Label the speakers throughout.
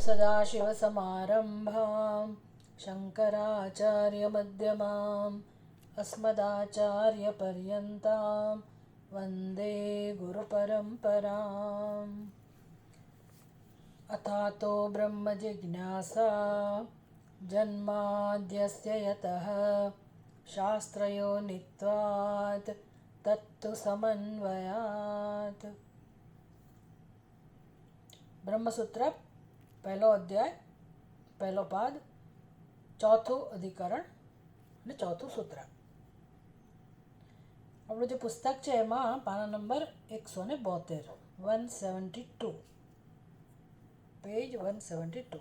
Speaker 1: सदाशिवसमारम्भां शङ्कराचार्यमध्यमाम् अस्मदाचार्यपर्यन्तां वन्दे गुरुपरम्पराम्। अथातो ब्रह्मजिज्ञासा जन्माद्यस्य यतः शास्त्रयोनित्वात् तत्तु समन्वयात्। ब्रह्मसूत्र पहलो अध्याय पहलो पाद चौथું અધિકરણ અને ચોથું સૂત્ર। આપણું જે પુસ્તક છે એમાં પાના નંબર 172 172 પેજ 172।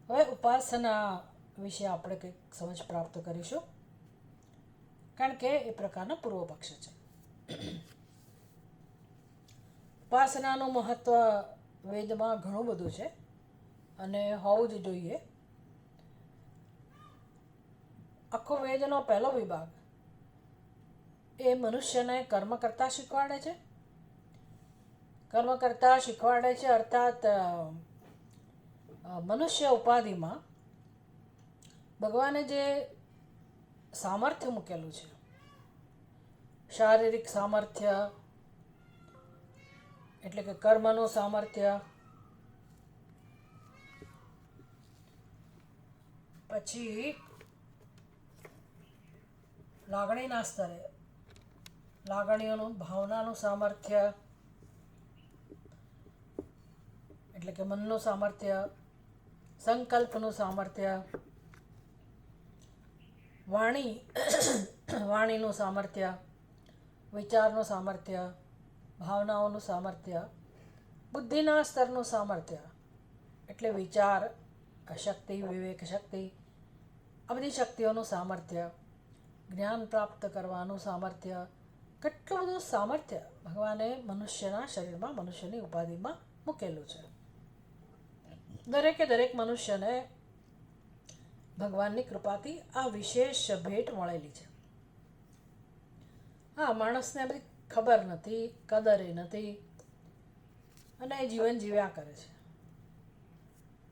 Speaker 1: હવે ઉપાસના વિશે આપણે કંઈક સમજ પ્રાપ્ત કરીશું, કારણ કે એ પ્રકારનો પૂર્વ પક્ષ છે। ઉપાસનાનું મહત્ત્વ વેદમાં ઘણું બધું છે અને હોવું જ જોઈએ। આખો વેદનો પહેલો વિભાગ એ મનુષ્યને કર્મ કરતા શીખવાડે છે। કર્મ કરતા શીખવાડે છે અર્થાત મનુષ્ય ઉપાધિમાં ભગવાને જે સામર્થ્ય મૂકેલું છે, શારીરિક સામર્થ્ય એટલે કે કર્મનું સામર્થ્ય, પછી લાગણીના સ્તરે લાગણીઓનું ભાવનાનું સામર્થ્ય એટલે કે મનનું સામર્થ્ય, સંકલ્પનું સામર્થ્ય, વાણીનું સામર્થ્ય, વિચારનું સામર્થ્ય, ભાવનાઓનું સામર્થ્ય, બુદ્ધિના સ્તરનું સામર્થ્ય એટલે વિચાર શક્તિ, વિવેક શક્તિ, આ બધી શક્તિઓનું સામર્થ્ય, જ્ઞાન પ્રાપ્ત કરવાનું સામર્થ્ય, કેટલું બધું સામર્થ્ય ભગવાને મનુષ્યના શરીરમાં, મનુષ્યની ઉપાધિમાં મૂકેલું છે। દરેક મનુષ્યને ભગવાનની કૃપાથી આ વિશેષ ભેટ મળેલી છે। હા, માણસને બધી ખબર નથી, કદર નથી અને જીવન જીવ્યા કરે છે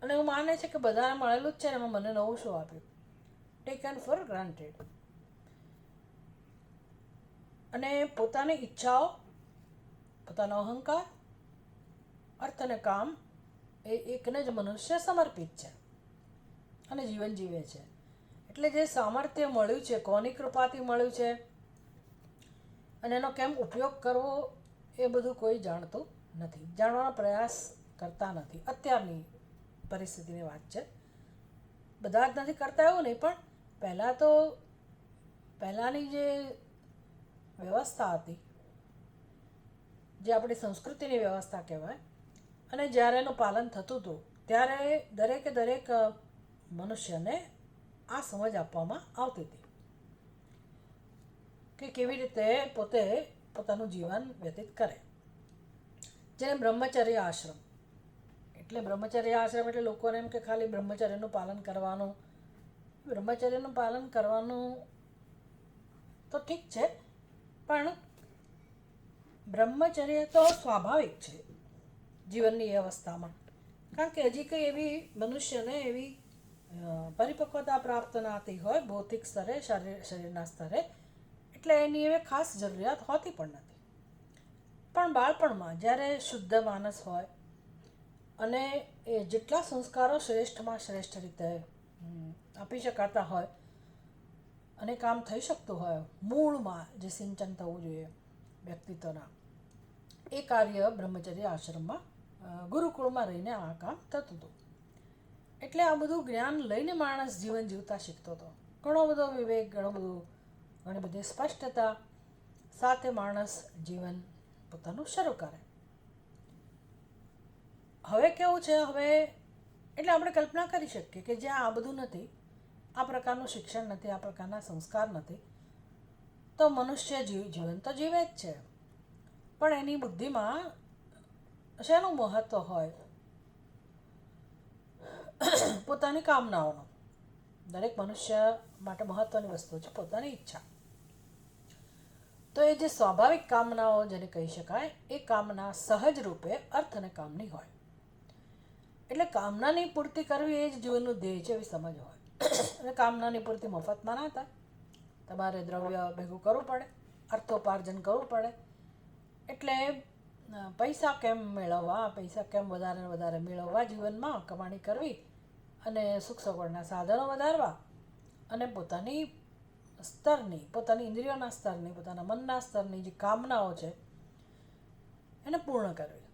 Speaker 1: અને એવું માને છે કે બધાને મળેલું જ છે ને એમાં મને નવું શું આપ્યું, ટેકન ફોર ગ્રાન્ટેડ। અને પોતાની ઈચ્છાઓ, પોતાનો અહંકાર, અર્થ અને કામ એ એકને જ મનુષ્ય સમર્પિત છે અને જીવન જીવે છે। એટલે જે સામર્થ્ય મળ્યું છે, કોની કૃપાથી મળ્યું છે અને એનો કેમ ઉપયોગ કરવો એ બધું કોઈ જાણતું નથી, જાણવાનો પ્રયાસ કરતા નથી। અત્યારની પરિસ્થિતિની વાત છે, બધા જ નથી કરતા એવું નહીં, પણ પહેલાંની જે વ્યવસ્થા હતી, જે આપણી સંસ્કૃતિની વ્યવસ્થા કહેવાય, અને જ્યારે એનું પાલન થતું હતું ત્યારે દરેક મનુષ્યને આ સમજ આપવામાં આવતી હતી કે કેવી રીતે પોતે પોતાનું જીવન વ્યતીત કરે। જેને બ્રહ્મચર્ય આશ્રમ એટલે લોકોને એમ કે ખાલી બ્રહ્મચર્યનું પાલન કરવાનું, બ્રહ્મચર્યનું પાલન કરવાનું તો ઠીક છે, પણ બ્રહ્મચર્ય તો સ્વાભાવિક છે જીવનની એ અવસ્થામાં, કારણ કે હજી કંઈ એવી મનુષ્યને એવી પરિપક્વતા પ્રાપ્ત ના થઈ હોય ભૌતિક સ્તરે, શરીરના સ્તરે, એટલે એની એવી ખાસ જરૂરિયાત હોતી પણ નથી। પણ બાળપણમાં જ્યારે શુદ્ધ માનસ હોય અને એ જેટલા સંસ્કારો શ્રેષ્ઠમાં શ્રેષ્ઠ રીતે આપી શકાતા હોય અને કામ થઈ શકતું હોય, મૂળમાં જે સિંચન થવું જોઈએ વ્યક્તિત્વના, એ કાર્ય બ્રહ્મચર્ય આશ્રમમાં ગુરુકુળમાં રહીને આ કામ થતું હતું। એટલે આ બધું જ્ઞાન લઈને માણસ જીવન જીવતા શીખતો હતો, ઘણો બધો વિવેક, ઘણી બધી સ્પષ્ટતા સાથે માણસ જીવન પોતાનું શરૂ કરે। હવે કેવું છે, હવે એટલે આપણે કલ્પના કરી શકીએ કે જ્યાં આ બધું નથી, આ પ્રકારનું શિક્ષણ નથી, આ પ્રકારના સંસ્કાર નથી, તો મનુષ્ય જીવન તો જીવે જ છે, પણ એની બુદ્ધિમાં શેનું મહત્ત્વ હોય? પોતાની કામનાઓનો। દરેક મનુષ્ય માટે મહત્ત્વની વસ્તુ છે પોતાની ઈચ્છા। તો એ જે સ્વાભાવિક કામનાઓ જેને કહી શકાય એ કામના સહજ રૂપે અર્થ અને કામની હોય. એટલે કામનાની પૂર્તિ કરવી એ જ જીવનનું ધ્યેય છે એવી સમજ હોય. અને કામનાની પૂર્તિ મફતમાં ના થાય. તમારે દ્રવ્ય ભેગું કરવું પડે, અર્થોપાર્જન કરવું પડે. એટલે પૈસા કેમ મેળવવા, પૈસા કેમ વધારે ને વધારે મેળવવા જીવનમાં, કમાણી કરવી અને સુખ સગવડના સાધનો વધારવા અને પોતાની સ્તરની, પોતાની ઇન્દ્રિયોના સ્તરની, પોતાના મનના સ્તરની જે કામનાઓ છે એને પૂર્ણ કરવી.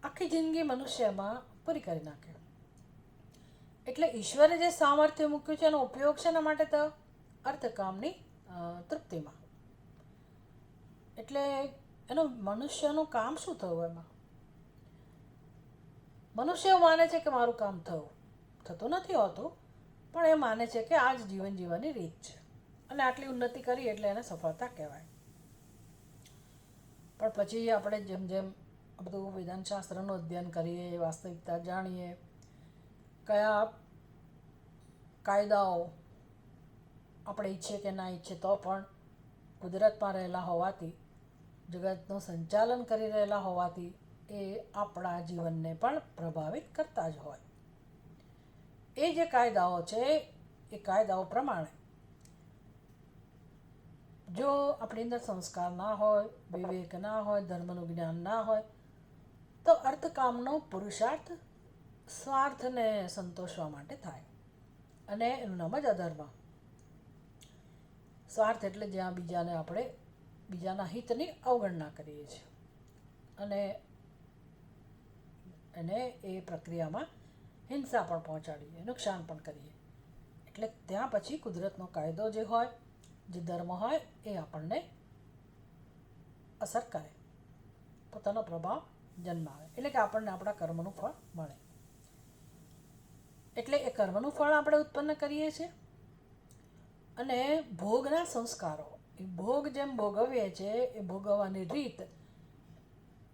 Speaker 1: આખી જિંદગી મનુષ્યમાં પૂરી કરી નાખે. એટલે ઈશ્વરે જે સામર્થ્ય મૂક્યું છે એનો ઉપયોગ છે એના માટે તો અર્થકામની તૃપ્તિમાં. એટલે એનું મનુષ્યનું કામ શું થયું એમાં? મનુષ્ય એવું માને છે કે મારું કામ થતું નથી હોતું, પણ એ માને છે કે આ જ જીવન જીવવાની રીત છે અને આટલી ઉન્નતિ કરી એટલે એને સફળતા કહેવાય. પણ પછી આપણે જેમ જેમ બધું વેદાંતશાસ્ત્રનું અધ્યયન કરીએ, વાસ્તવિકતા જાણીએ, કયા કાયદાઓ આપણે ઈચ્છે કે ના ઈચ્છે તો પણ કુદરતમાં રહેલા હોવાથી, જગતનું સંચાલન કરી રહેલા હોવાથી એ આપણા જીવનને પણ પ્રભાવિત કરતા જ હોય. એ જે કાયદાઓ છે એ કાયદાઓ પ્રમાણે જો આપણી અંદર સંસ્કાર ના હોય, વિવેક ના હોય, ધર્મનું જ્ઞાન ના હોય તો અર્થકામનો પુરુષાર્થ સ્વાર્થને સંતોષવા માટે થાય. અને એનું નામ જ અધર્મ. સ્વાર્થ એટલે જ્યાં બીજાને આપણે બીજાના હિતની અવગણના કરીએ છીએ અને એને એ પ્રક્રિયામાં હિંસા પણ પહોંચાડીએ, નુકસાન પણ કરીએ. એટલે ત્યાં પછી કુદરતનો કાયદો જે હોય, જે ધર્મ હોય એ આપણને અસર કરે, પોતાનો પ્રભાવ જન્માવે. એટલે કે આપણને આપણા કર્મનું ફળ મળે. એટલે એ કર્મનું ફળ આપણે ઉત્પન્ન કરીએ છીએ અને ભોગના સંસ્કારો, એ ભોગ જેમ ભોગવીએ છીએ એ ભોગવવાની રીત,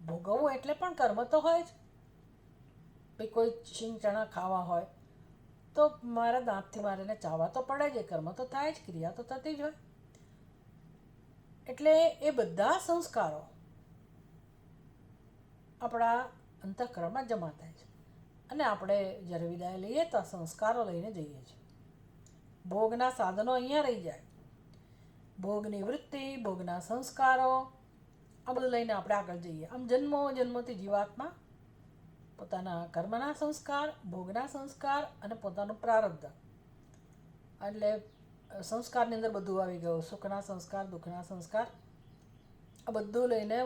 Speaker 1: ભોગવવું એટલે પણ કર્મ તો હોય જ. ભાઈ કોઈ શીંગ ચણા ખાવા હોય તો મારા દાંતથી મારે એને ચાવવા તો પડે જ, એ કર્મ તો થાય જ, ક્રિયા તો થતી જ હોય. એટલે એ બધા સંસ્કારો આપણા અંતઃકરણમાં જમા થાય છે અને આપણે જ્યારે વિદાય લઈએ તો આ સંસ્કારો લઈને જઈએ છીએ. ભોગના સાધનો અહીંયા રહી જાય, ભોગની વૃત્તિ, ભોગના સંસ્કારો આ બધું લઈને આપણે આગળ જઈએ. આમ જન્મો જન્મોથી જીવાત્મા પોતાના કર્મના સંસ્કાર, ભોગના સંસ્કાર અને પોતાનું પ્રારબ્ધ, એટલે સંસ્કારની અંદર બધું આવી ગયું. સુખના સંસ્કાર, દુઃખના સંસ્કાર, આ બધું લઈને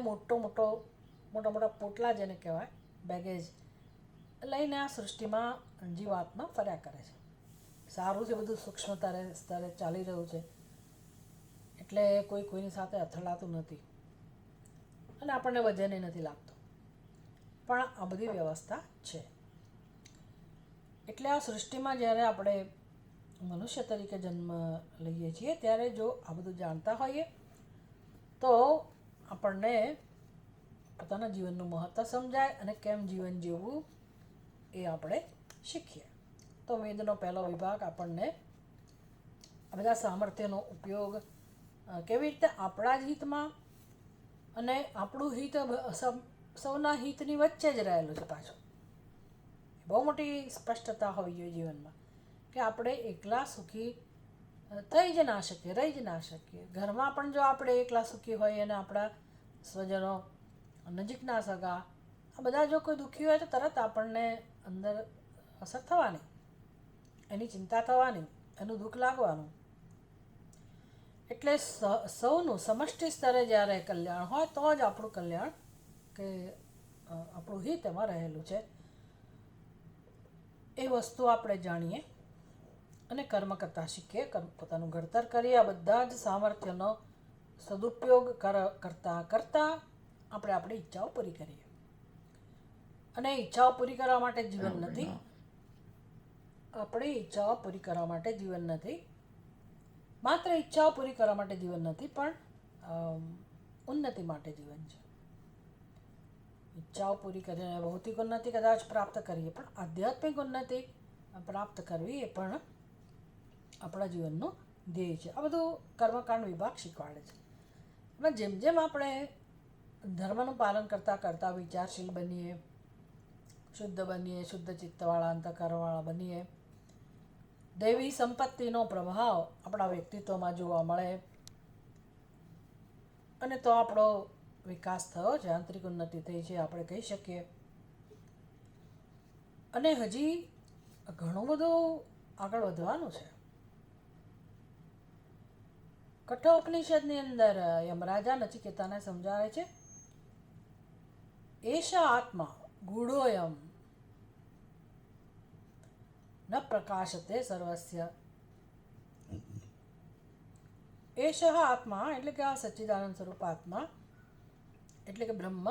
Speaker 1: મોટા પોટલા જેને કહેવાય, બેગેજ લઈને આ સૃષ્ટિમાં જીવાત્મા ફર્યા કરે છે. સારું છે, બધું સૂક્ષ્મ સ્તરે ચાલી રહ્યું છે એટલે કોઈની સાથે અથડાતું નથી અને આપણને વજન નથી લાગતું. પણ આ બધી વ્યવસ્થા છે. એટલે આ સૃષ્ટિમાં જ્યારે આપણે મનુષ્ય તરીકે જન્મ લઈએ છીએ ત્યારે જો આ બધું જાણતા હોઈએ તો આપણને પોતાના જીવનનું મહત્ત્વ સમજાય અને કેમ જીવન જીવવું એ આપણે શીખીએ. તો વેદનો પહેલો વિભાગ આપણને આ બધા સામર્થ્યનો ઉપયોગ કેવી રીતે આપણા જ હિતમાં અને આપણું હિત સૌના હિતની વચ્ચે જ રહેલું છે. પાછું બહુ મોટી સ્પષ્ટતા હોવી જોઈએ જીવનમાં કે આપણે એકલા સુખી થઈ જ ના શકીએ, રહી જ ના શકીએ. ઘરમાં પણ જો આપણે એકલા સુખી હોઈએ અને આપણા સ્વજનો, નજીકના સગા આ બધા જો કોઈ દુઃખી હોય તો તરત આપણને અંદર અસર થવાની, એની ચિંતા થવાની, એનું દુઃખ લાગવાનું. એટલે સૌનું સમષ્ટિ સ્તરે જ્યારે કલ્યાણ હોય તો જ આપણું કલ્યાણ કે આપણું હિત એમાં રહેલું છે એ વસ્તુ આપણે જાણીએ અને કર્મ કરતાં શીખીએ, પોતાનું ઘડતર કરીએ. આ બધા જ સામર્થ્યનો સદુપયોગ કરતાં આપણે આપણી ઈચ્છાઓ પૂરી કરીએ. અને ઈચ્છાઓ પૂરી કરવા માટે જીવન નથી, આપણી ઈચ્છાઓ પૂરી કરવા માટે જીવન નથી, માત્ર ઈચ્છાઓ પૂરી કરવા માટે જીવન નથી, પણ ઉન્નતિ માટે જીવન છે. ઈચ્છાઓ પૂરી કરીને ભૌતિક ઉન્નતિ કદાચ પ્રાપ્ત કરીએ પણ આધ્યાત્મિક ઉન્નતિ પ્રાપ્ત કરવી એ પણ આપણા જીવનનું ધ્યેય છે. આ બધું કર્મકાંડ વિભાગ શીખવાડે છે. અને જેમ જેમ આપણે ધર્મનું પાલન કરતાં કરતાં વિચારશીલ બનીએ, શુદ્ધ બનીએ, શુદ્ધ ચિત્તવાળા અંતઃકરણવાળા બનીએ, દૈવી સંપત્તિનો પ્રભાવ આપણા વ્યક્તિત્વમાં જોવા મળે, અને તો આપણો વિકાસ થયો છે, આંતરિક ઉન્નતિ થઈ છે આપણે કહી શકીએ. અને હજી ઘણું બધું આગળ વધવાનું છે. કઠોપનિષદની અંદર યમરાજા નચિકેતાને સમજાવે છે, એષા આત્મા ગૂઢોયમ ન પ્રકાશતે સર્વસ્ય. એષ આત્મા એટલે કે આ સચ્ચિદાનંદ સ્વરૂપ આત્મા એટલે કે બ્રહ્મ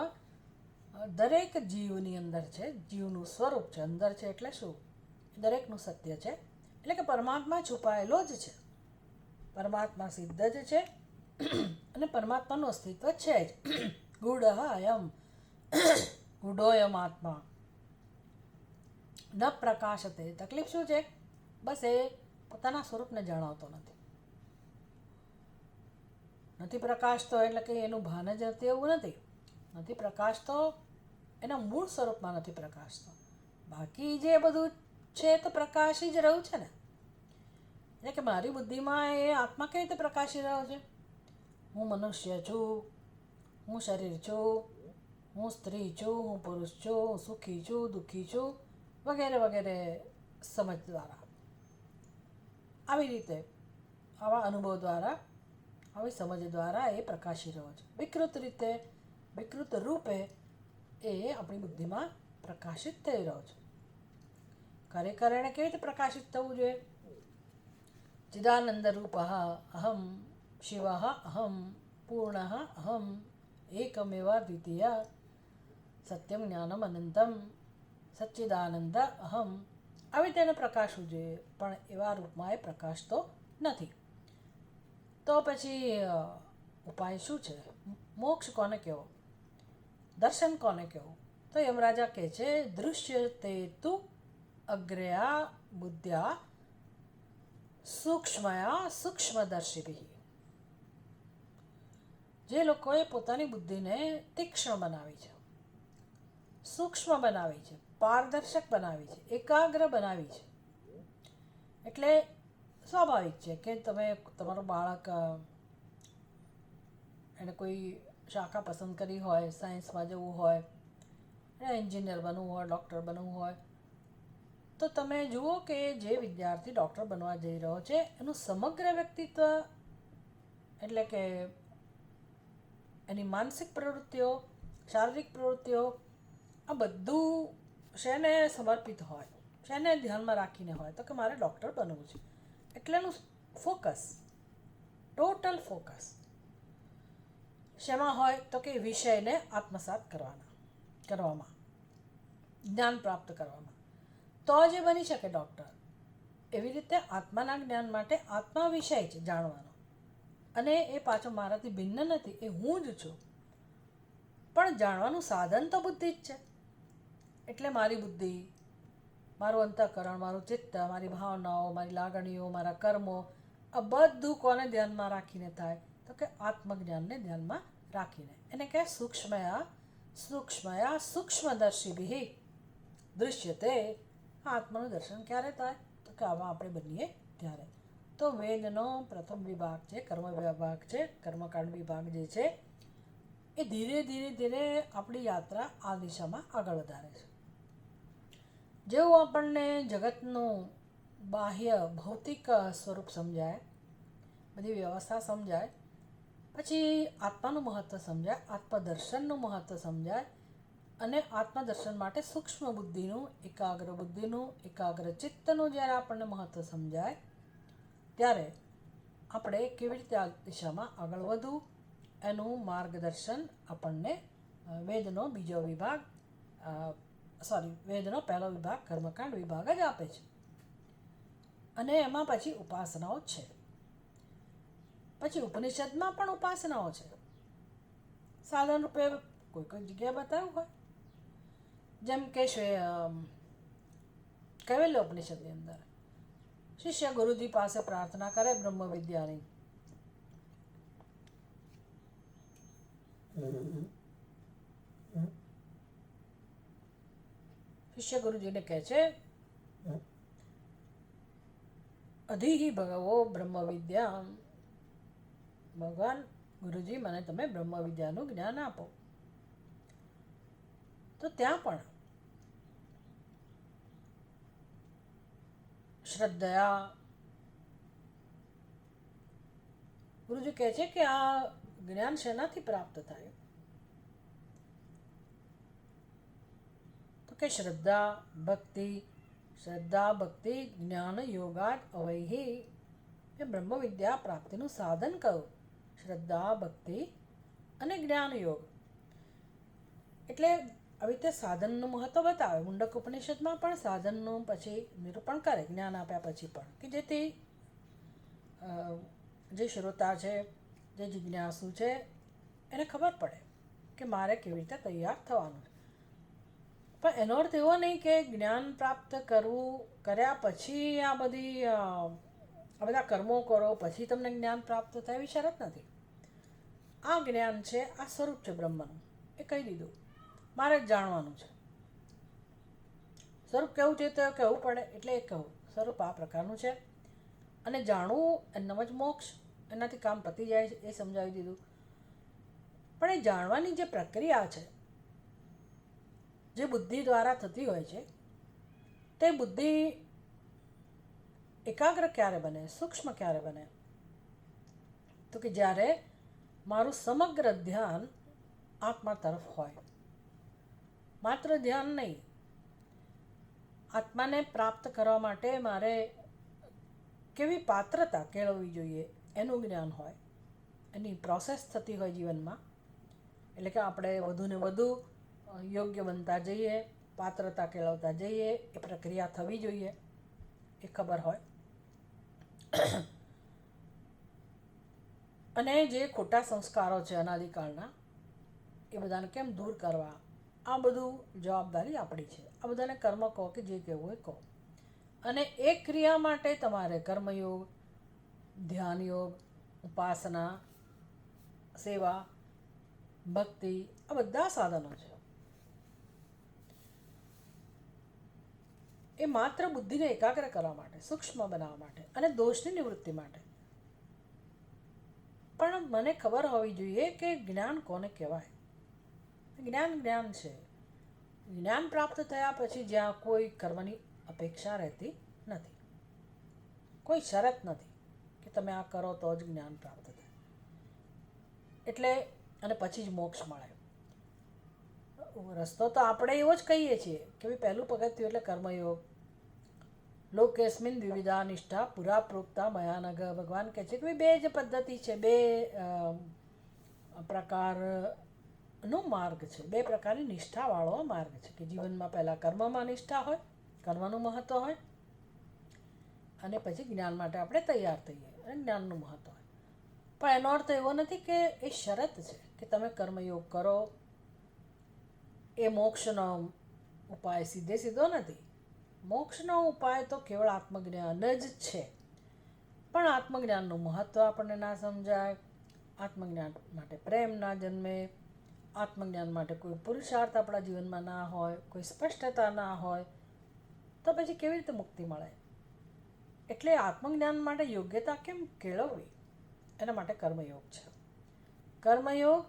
Speaker 1: દરેક જીવની અંદર છે, જીવનું સ્વરૂપ છે, અંદર છે એટલે શું? દરેકનું સત્ય છે, એટલે કે પરમાત્મા છુપાયેલો જ છે, પરમાત્મા સિદ્ધ જ છે અને પરમાત્માનું અસ્તિત્વ છે જ. ગૂઢ અયમ ગૂઢોયમ આત્મા ન પ્રકાશતે. તકલીફ શું છે? બસ એ પોતાના સ્વરૂપને જણાવતો નથી પ્રકાશતો, એટલે કે એનું ભાન જ નથી એવું નથી પ્રકાશતો, એના મૂળ સ્વરૂપમાં નથી પ્રકાશતો. બાકી જે બધું છે તો પ્રકાશી જ રહ્યું છે ને. એટલે કે મારી બુદ્ધિમાં એ આત્મા કઈ રીતે પ્રકાશી રહ્યો છે? હું મનુષ્ય છું, હું શરીર છું, હું સ્ત્રી છું, હું પુરુષ છું, હું સુખી છું, દુઃખી છું, વગેરે વગેરે સમજ દ્વારા, આવી રીતે આવા અનુભવ દ્વારા, આવી સમજ દ્વારા એ પ્રકાશી રહ્યો છે. વિકૃત રીતે, વિકૃત રૂપે એ આપણી બુદ્ધિમાં પ્રકાશિત થઈ રહ્યો છે. ખરેખર એને કેવી રીતે પ્રકાશિત થવું જોઈએ? ચિદાનંદ રૂપ અહમ શિવ અહમ પૂર્ણ અહમ એકમેવા દ્વિતીય સત્યમ જ્ઞાનમ અનંતમ સચ્ચિદાનંદ અહમ. આવી તેને પ્રકાશવું જોઈએ, પણ એવા રૂપમાં એ પ્રકાશતો નથી. તો પછી ઉપાય શું છે? મોક્ષ કોને કહેવો? દર્શન કોને કહેવું? તો યમરાજા કહે છે, દૃશ્યતે તુ અગ્રયા બુદ્ધ્યા સૂક્ષ્મયા સૂક્ષ્મદર્શિભિ. જે લોકોએ પોતાની બુદ્ધિને તીક્ષ્ણ બનાવી છે, સૂક્ષ્મ બનાવી છે, પારદર્શક બનાવી છે, એકાગ્ર બનાવી છે, એટલે સ્વાભાવિક છે કે તમે તમારું બાળક એને કોઈ શાખા પસંદ કરી હોય, સાયન્સમાં જવું હોય, એન્જિનિયર બનવું હોય, ડૉક્ટર બનવું હોય, તો તમે જુઓ કે જે વિદ્યાર્થી ડૉક્ટર બનવા જઈ રહ્યો છે એનું સમગ્ર વ્યક્તિત્વ, એટલે કે એની માનસિક પ્રવૃત્તિઓ, શારીરિક પ્રવૃત્તિઓ, આ બધું શેને સમર્પિત હોય, શેને ધ્યાનમાં રાખીને હોય? તો કે મારે ડૉક્ટર બનવું છે. એટલે એનું ફોકસ, ટોટલ ફોકસ શેમાં હોય? તો કે વિષયને આત્મસાત કરવામાં, જ્ઞાન પ્રાપ્ત કરવામાં, તો જ એ બની શકે ડૉક્ટર. એવી રીતે આત્માના જ્ઞાન માટે આત્મા વિષય છે જાણવાનો, અને એ પાછો મારાથી ભિન્ન નથી, એ હું જ છું. પણ જાણવાનું સાધન તો બુદ્ધિ જ છે. એટલે મારી બુદ્ધિ, મારું અંતઃકરણ, મારું ચિત્ત, મારી ભાવનાઓ, મારી લાગણીઓ, મારા કર્મો, આ બધું કોને ધ્યાનમાં રાખીને થાય? તો કે આત્મજ્ઞાનને ધ્યાનમાં રાખીને. એને કહે સૂક્ષ્મયા સૂક્ષ્મદર્શિભિ દૃશ્યતે. આત્માનું દર્શન ક્યારે થાય? તો કે આમાં આપણે બનીએ ત્યારે. તો વેદનો પ્રથમ વિભાગ છે, કર્મ વિભાગ છે, કર્મકાંડ વિભાગ જે છે એ ધીરે ધીરે ધીરે આપણી યાત્રા આ દિશામાં આગળ વધારે છે. જેવું આપણને જગતનું બાહ્ય ભૌતિક સ્વરૂપ સમજાય, બધી વ્યવસ્થા સમજાય, પછી આત્માનું મહત્ત્વ સમજાય, આત્મદર્શનનું મહત્ત્વ સમજાય, અને આત્મદર્શન માટે સૂક્ષ્મ બુદ્ધિનું, એકાગ્ર ચિત્તનું જ્યારે આપણને મહત્ત્વ સમજાય, ત્યારે આપણે કેવી રીતે આ દિશામાં આગળ વધવું એનું માર્ગદર્શન આપણને વેદનો બીજો વિભાગ, વેદનો પહેલો વિભાગ કર્મકાંડ વિભાગ જ આપે છે. અને એમાં પછી ઉપાસનાઓ છે. પછી ઉપનિષદમાં પણ ઉપાસનાઓ છે. સાધારણ રૂપે કોઈ કોઈ જગ્યાએ બતાવ્યું હોય, જેમ કે કૈવલ્ય ઉપનિષદની અંદર શિષ્ય ગુરુજી પાસે પ્રાર્થના કરે બ્રહ્મ વિદ્યાની, શિષ્ય ગુરુજીને કહે છે, અધિહિ ભગવો બ્રહ્મ વિદ્યા, ભગવાન ગુરુજી મને તમે બ્રહ્મ વિદ્યાનું જ્ઞાન આપો. તો ત્યાં પણ શ્રદ્ધયા ગુરુજી કહે છે કે આ જ્ઞાન શેનાથી પ્રાપ્ત થાય? તો કે શ્રદ્ધા ભક્તિ જ્ઞાન યોગાત અવૈહી, એ બ્રહ્મ વિદ્યા પ્રાપ્તિનું સાધન કહું. શ્રદ્ધા ભક્તિ અને જ્ઞાન યોગ એટલે આવી રીતે સાધનનું મહત્વ બતાવે. મુંડક ઉપનિષદમાં પણ સાધનનું પછી નિરૂપણ કરે જ્ઞાન આપ્યા પછી પણ, કે જેથી જે શ્રોતા છે, જે જિજ્ઞાસુ છે, એને ખબર પડે કે મારે કેવી રીતે તૈયાર થવાનું છે. પણ એનો અર્થ એવો નહીં કે જ્ઞાન પ્રાપ્ત કર્યા પછી આ બધા કર્મો કરો પછી તમને જ્ઞાન પ્રાપ્ત થાય એવી શરત નથી. આ જ્ઞાન છે, આ સ્વરૂપ છે બ્રહ્મનું, એ કહી દીધું. મારે જ જાણવાનું છે. સ્વરૂપ કેવું છે તો કહેવું પડે, એટલે એ કહું સ્વરૂપ આ પ્રકારનું છે અને જાણવું એનામાં જ મોક્ષ, એનાથી કામ પતી જાય છે, એ સમજાવી દીધું. પણ એ જાણવાની જે પ્રક્રિયા છે, જે બુદ્ધિ દ્વારા થતી હોય છે, તે બુદ્ધિ એકાગ્ર ક્યારે બને, સૂક્ષ્મ ક્યારે બને? તો કે જ્યારે મારું સમગ્ર ધ્યાન આત્મા તરફ હોય. માત્ર ધ્યાન નહીં, આત્માને પ્રાપ્ત કરવા માટે મારે કેવી પાત્રતા કેળવવી જોઈએ એનું જ્ઞાન હોય, એની પ્રોસેસ થતી હોય જીવનમાં. એટલે કે આપણે વધુને વધુ યોગ્ય બનતા જઈએ, પાત્રતા કેળવતા જઈએ, એ પ્રક્રિયા થવી જોઈએ, એ ખબર હોય. અને જે ખોટા સંસ્કારો છે અનાદિકાળના, એ બધાને કેમ દૂર કરવા, આ બધું જવાબદારી આપણી છે. આ બધાને કર્મ કહો કે જે કહેવું હોય કહો. અને એ ક્રિયા માટે તમારે કર્મયોગ, ધ્યાન યોગ, ઉપાસના, સેવા, ભક્તિ, આ બધા સાધનો છે. એ માત્ર બુદ્ધિને એકાગ્ર કરવા માટે, સૂક્ષ્મ બનાવવા માટે અને દોષની નિવૃત્તિ માટે. પણ મને ખબર હોવી જોઈએ કે જ્ઞાન કોને કહેવાય. જ્ઞાન છે. જ્ઞાન પ્રાપ્ત થયા પછી જ્યાં કોઈ કર્મની અપેક્ષા રહેતી નથી, કોઈ શરત નથી કે તમે આ કરો તો જ જ્ઞાન પ્રાપ્ત થાય, એટલે અને પછી જ મોક્ષ મળે. રસ્તો તો આપણે એવો જ કહીએ છીએ કે ભાઈ પહેલું પગથિયું એટલે કર્મયોગ. લોકેસ્મિન દ્વિવિધા નિષ્ઠા પુરા પ્રોક્તા મયાનગ. ભગવાન કહે છે કે ભાઈ બે જ પદ્ધતિ છે, બે પ્રકારનો માર્ગ છે, બે પ્રકારની નિષ્ઠાવાળો માર્ગ છે. કે જીવનમાં પહેલાં કર્મમાં નિષ્ઠા હોય, કર્મનું મહત્ત્વ હોય, અને પછી જ્ઞાન માટે આપણે તૈયાર થઈએ અને જ્ઞાનનું મહત્ત્વ હોય. પણ એનો અર્થ એવો નથી કે એ શરત છે કે તમે કર્મયોગ કરો એ મોક્ષનો ઉપાય સીધો નથી. મોક્ષનો ઉપાય તો કેવળ આત્મજ્ઞાન જ છે. પણ આત્મજ્ઞાનનું મહત્ત્વ આપણને ના સમજાય, આત્મજ્ઞાન માટે પ્રેમ ના જન્મે, આત્મજ્ઞાન માટે કોઈ પુરુષાર્થ આપણા જીવનમાં ના હોય, કોઈ સ્પષ્ટતા ના હોય, તો પછી કેવી રીતે મુક્તિ મળે? એટલે આત્મજ્ઞાન માટે યોગ્યતા કેમ કેળવવી, એના માટે કર્મયોગ છે. કર્મયોગ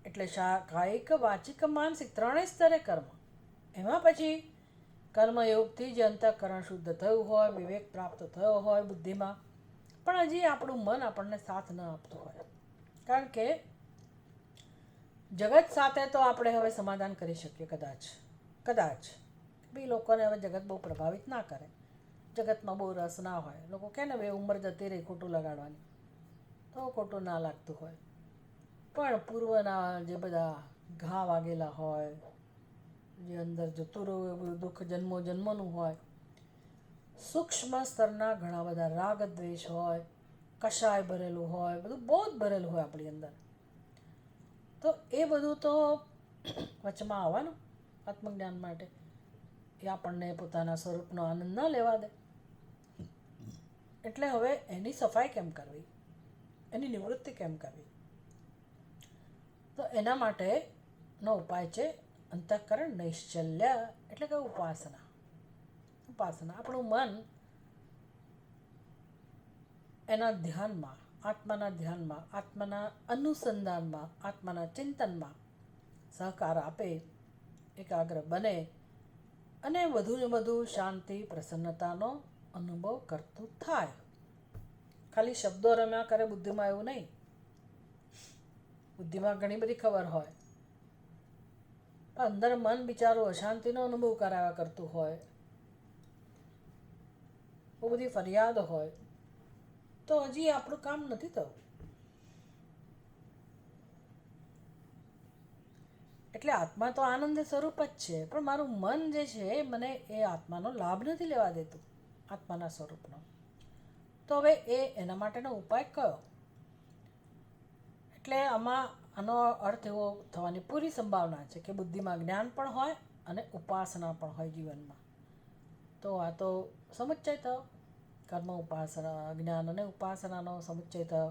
Speaker 1: એટલે કાયિક, વાચિક, માનસિક ત્રણેય સ્તરે કર્મ. એમાં પછી કર્મયોગથી જે અંતઃકરણ શુદ્ધ થયું હોય, વિવેક પ્રાપ્ત થયો હોય બુદ્ધિમાં, પણ હજી આપણું મન આપણને સાથ ન આપતું હોય. કારણ કે જગત સાથે તો આપણે હવે સમાધાન કરી શકીએ કદાચ બી લોકોને હવે જગત બહુ પ્રભાવિત ના કરે, જગતમાં બહુ રસ ના હોય. લોકો કહે ને ભાઈ ઉંમર જતી રહી ખોટું લગાડવાની, તો ખોટું ના લાગતું હોય. પણ પૂર્વના જે બધા ઘા વાગેલા હોય, જે અંદર જતું રહ્યું એવું દુઃખ જન્મોનું હોય, સૂક્ષ્મ સ્તરના ઘણા બધા રાગ દ્વેષ હોય, કષાય ભરેલું હોય, બધું બહુ જ ભરેલું હોય આપણી અંદર. તો એ બધું તો વચમાં આવવાનું આત્મજ્ઞાન માટે. એ આપણને પોતાના સ્વરૂપનો આનંદ ન લેવા દે. એટલે હવે એની સફાઈ કેમ કરવી, એની નિવૃત્તિ કેમ કરવી? તો એના માટેનો ઉપાય છે અંતઃકરણ નૈશ્ચલ્ય, એટલે કે ઉપાસના. આપણું મન એના ધ્યાનમાં, આત્માના ધ્યાનમાં, આત્માના અનુસંધાનમાં, આત્માના ચિંતનમાં સહકાર આપે, એકાગ્ર બને અને વધુ ને વધુ શાંતિ પ્રસન્નતાનો અનુભવ કરતું થાય. ખાલી શબ્દો રમ્યા કરે બુદ્ધિમાં એવું નહીં. બુદ્ધિમાં ઘણી બધી ખબર હોય, પણ અંદર મન બિચારું અશાંતિનો અનુભવ કરાવ્યા કરતું હોય, બહુ બધી ફરિયાદ હોય, તો હજી આપણું કામ નથી થયું. એટલે આત્મા તો આનંદ સ્વરૂપ જ છે, પણ મારું મન જે છે મને એ આત્માનો લાભ નથી લેવા દેતું, આત્માના સ્વરૂપનો. તો હવે એના માટેનો ઉપાય કયો? એટલે આનો અર્થ એવો થવાની પૂરી સંભાવના છે કે બુદ્ધિમાં જ્ઞાન પણ હોય અને ઉપાસના પણ હોય જીવનમાં. તો આ તો સમુચ્ચય થયો, કર્મ ઉપાસના, જ્ઞાન અને ઉપાસનાનો સમુચ્ચય થયો.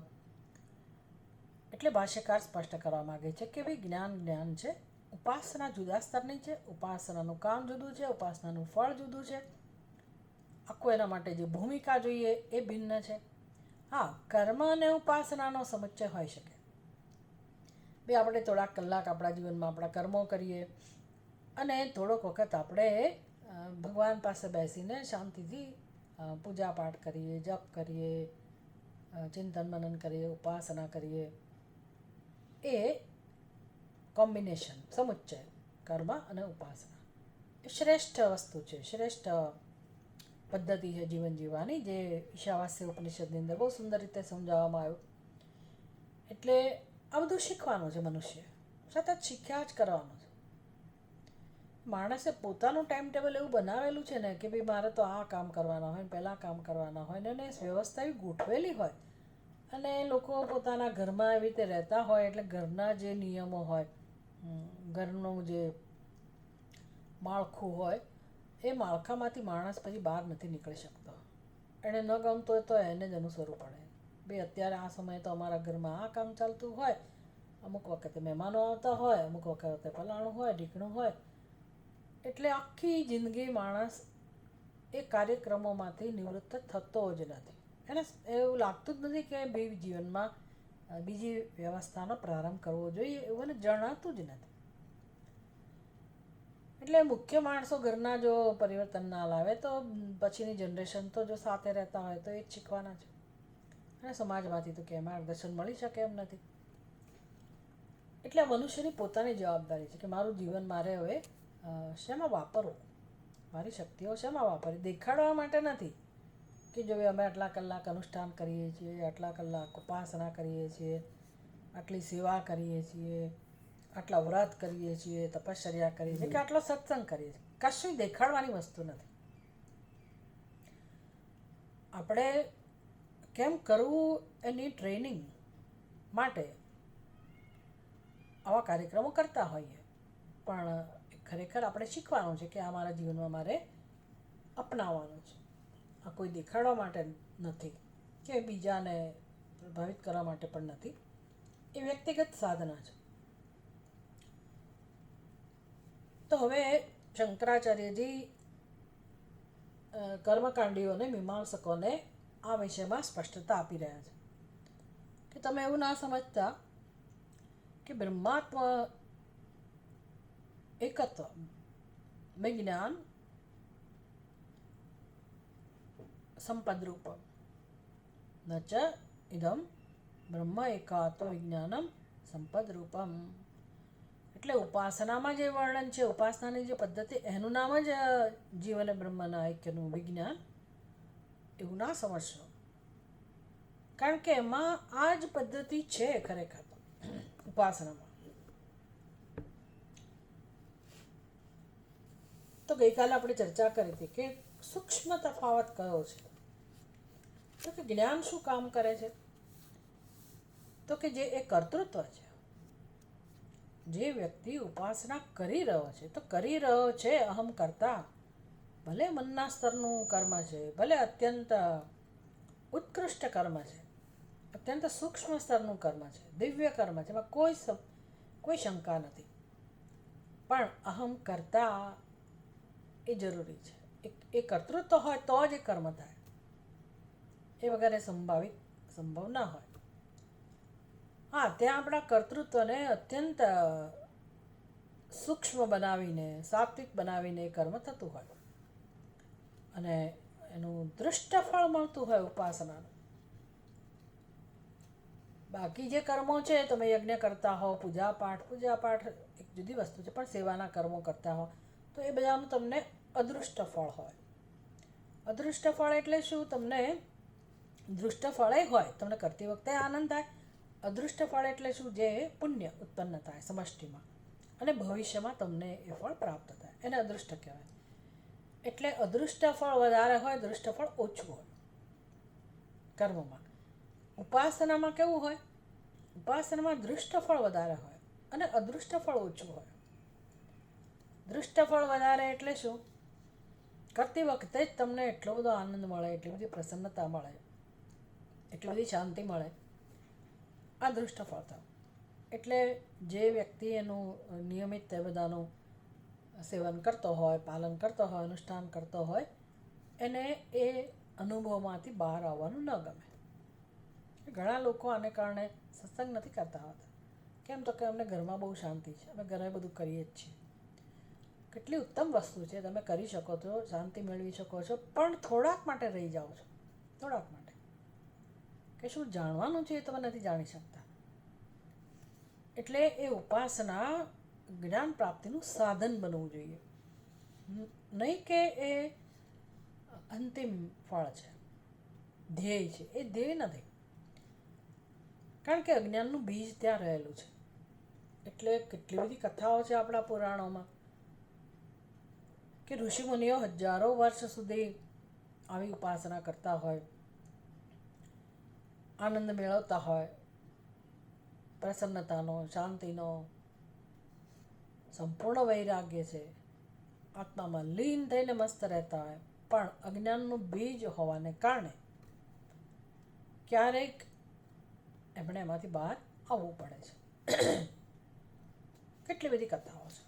Speaker 1: એટલે ભાષ્યકાર સ્પષ્ટ કરવા માગે છે કે ભાઈ જ્ઞાન છે, ઉપાસના જુદા સ્તરની છે, ઉપાસનાનું કામ જુદું છે, ઉપાસનાનું ફળ જુદું છે, આખું એના માટે જે ભૂમિકા જોઈએ એ ભિન્ન છે. હા, કર્મ અને ઉપાસનાનો સમુચ્ચય હોઈ શકે. બે આપણે થોડાક કલાક આપણા જીવનમાં આપણા કર્મો કરીએ અને થોડોક વખત આપણે ભગવાન પાસે બેસીને શાંતિથી પૂજા પાઠ કરીએ, જપ કરીએ, ચિંતન મનન કરીએ, ઉપાસના કરીએ. એ કોમ્બિનેશન, સમુચ્ચય, કર્મ અને ઉપાસના એ શ્રેષ્ઠ વસ્તુ છે, શ્રેષ્ઠ પદ્ધતિ છે જીવન જીવવાની, જે ઈશાવાસ્ય ઉપનિષદની અંદર બહુ સુંદર રીતે સમજાવવામાં આવ્યું. એટલે આ બધું શીખવાનું છે, મનુષ્ય સતત શીખ્યા જ કરવાનું છે. માણસે પોતાનું ટાઈમ ટેબલ એવું બનાવેલું છે ને કે ભાઈ મારે તો આ કામ કરવાના હોય, પહેલાં કામ કરવાના હોય, ને એને વ્યવસ્થા એવી ગોઠવેલી હોય. અને લોકો પોતાના ઘરમાં એવી રીતે રહેતા હોય એટલે ઘરના જે નિયમો હોય, ઘરનું જે માળખું હોય, એ માળખામાંથી માણસ પછી બહાર નથી નીકળી શકતો. એને ન ગમતું હોય તો એને જ અનુસરવું પડે. ભાઈ અત્યારે આ સમયે તો અમારા ઘરમાં આ કામ ચાલતું હોય, અમુક વખતે મહેમાનો આવતા હોય, અમુક વખતે ફલાણું હોય, ઢીકણું હોય. એટલે આખી જિંદગી માણસ એ કાર્યક્રમોમાંથી નિવૃત્ત થતો જ નથી. એને એવું લાગતું જ નથી કે ભાઈ જીવનમાં બીજી વ્યવસ્થાનો પ્રારંભ કરવો જોઈએ, એવું એને જણાતું જ નથી. એટલે મુખ્ય માણસો ઘરના જો પરિવર્તન ના લાવે તો પછીની જનરેશન તો જો સાથે રહેતા હોય તો એ જ શીખવાના છે. અને સમાજમાંથી તો ક્યાંય માર્ગદર્શન મળી શકે એમ નથી. એટલે મનુષ્યની પોતાની જવાબદારી છે કે મારું જીવન મારે હવે શેમાં વાપરવું, મારી શક્તિઓ શેમાં વાપરવી. દેખાડવા માટે નથી કે જો અમે આટલા કલાક અનુષ્ઠાન કરીએ છીએ, આટલા કલાક ઉપાસના કરીએ છીએ, આટલી સેવા કરીએ છીએ, આટલા વ્રત કરીએ છીએ, તપશ્ચર્યા કરીએ છીએ, કે આટલો સત્સંગ કરીએ છીએ. કશું દેખાડવાની વસ્તુ નથી. આપણે કેમ કરવું એની ટ્રેનિંગ માટે આવા કાર્યક્રમો કરતા હોઈએ, પણ ખરેખર આપણે શીખવાનું છે કે આ મારા જીવનમાં મારે અપનાવવાનું છે. આ કોઈ દેખાડવા માટે નથી કે બીજાને પ્રભાવિત કરવા માટે પણ નથી. એ વ્યક્તિગત સાધના છે. તો હવે શંકરાચાર્યજી કર્મકાંડીઓને, મીમાંસકોને આ વિષયમાં સ્પષ્ટતા આપી રહ્યા છે કે તમે એવું ના સમજતા કે બ્રહ્માત્મ એકત્વ વિજ્ઞાન સંપદરૂપમ ન ચ ઇદમ બ્રહ્મ એકાત્વ વિજ્ઞાનમ સંપદરૂપમ. એટલે ઉપાસનામાં જે વર્ણન છે, ઉપાસનાની જે પદ્ધતિ, એનું નામ જ જીવ અને બ્રહ્મના ઐક્યનું વિજ્ઞાન, એવું ના સમજશો. કારણ કે એમાં આ જ પદ્ધતિ છે ખરેખર ઉપાસનામાં. તો ગઈકાલે આપણે ચર્ચા કરી હતી કે સૂક્ષ્મ તફાવત કયો છે. તો કે જ્ઞાન શું કામ કરે છે? તો કે જે એ કર્તૃત્વ છે, જે વ્યક્તિ ઉપાસના કરી રહ્યો છે, તો કરી રહ્યો છે અહમ કરતા. ભલે મનના સ્તરનું કર્મ છે, ભલે અત્યંત ઉત્કૃષ્ટ કર્મ છે, અત્યંત સૂક્ષ્મ સ્તરનું કર્મ છે, દિવ્ય કર્મ છે, એમાં કોઈ કોઈ શંકા નથી. પણ અહમ કરતા એ જરૂરી છે. એ કર્તૃત્વ હોય તો જ એ કર્મ થાય, એ વગર એ સંભવ ના હોય. હા, ત્યાં આપણા કર્તૃત્વને અત્યંત સૂક્ષ્મ બનાવીને, સાત્વિક બનાવીને એ કર્મ થતું હોય અને એનું દૃષ્ટ ફળ મળતું હોય ઉપાસનાનું. બાકી જે કર્મો છે, તમે યજ્ઞ કરતા હો, પૂજાપાઠ એક જુદી વસ્તુ છે, પણ સેવાના કર્મો કરતા હો તો એ બધાનું તમને અદૃષ્ટ ફળ હોય. અદૃષ્ટ ફળ એટલે શું? તમને દૃષ્ટ ફળે હોય, તમને કરતી વખતે આનંદ થાય. અદૃષ્ટ ફળ એટલે શું? જે પુણ્ય ઉત્પન્ન થાય સમષ્ટિમાં અને ભવિષ્યમાં તમને એ ફળ પ્રાપ્ત થાય, એને અદૃષ્ટ કહેવાય. એટલે અદૃષ્ટ ફળ વધારે હોય, દૃષ્ટ ફળ ઓછું હોય કર્મમાં. ઉપાસનામાં કેવું હોય? ઉપાસનામાં દૃષ્ટ ફળ વધારે હોય અને અદૃષ્ટ ફળ ઓછું હોય. દૃષ્ટ ફળ વધારે એટલે શું? કરતી વખતે જ તમને એટલો બધો આનંદ મળે, એટલી બધી પ્રસન્નતા મળે, એટલી બધી શાંતિ મળે. આ દૃષ્ટ ફળ થયું. એટલે જે વ્યક્તિ એનું નિયમિત એ બધાનું સેવન કરતો હોય, પાલન કરતો હોય, અનુષ્ઠાન કરતો હોય, એને એ અનુભવમાંથી બહાર આવવાનું ન ગમે. ઘણા લોકો આને કારણે સત્સંગ નથી કરતા હોતા. કેમ? તો કે અમને ઘરમાં બહુ શાંતિ છે, અમે ઘરે બધું કરીએ જ છીએ. કેટલી ઉત્તમ વસ્તુ છે, તમે કરી શકો છો, શાંતિ મેળવી શકો છો, પણ થોડાક માટે રહી જાઓ છો. થોડાક માટે કે શું જાણવાનું છે એ તમે નથી જાણી શકતા. એટલે એ ઉપાસના જ્ઞાન પ્રાપ્તિનું સાધન બનવું જોઈએ, નહીં કે એ અંતિમ ફળ છે, ધ્યેય છે. એ ધ્યેય નથી, કારણ કે અજ્ઞાનનું બીજ ત્યાં રહેલું છે. એટલે કેટલી બધી કથાઓ છે આપણા પુરાણોમાં કે ઋષિમુનિઓ હજારો વર્ષ સુધી આવી ઉપાસના કરતા હોય, આનંદ મેળવતા હોય, પ્રસન્નતાનો, શાંતિનો, સંપૂર્ણ વૈરાગ્ય છે, આત્મામાં લીન થઈને મસ્ત રહેતા હોય, પણ અજ્ઞાનનું બીજ હોવાને કારણે ક્યારેક એમણે એમાંથી બહાર આવવું પડે છે. કેટલી બધી કથાઓ છે.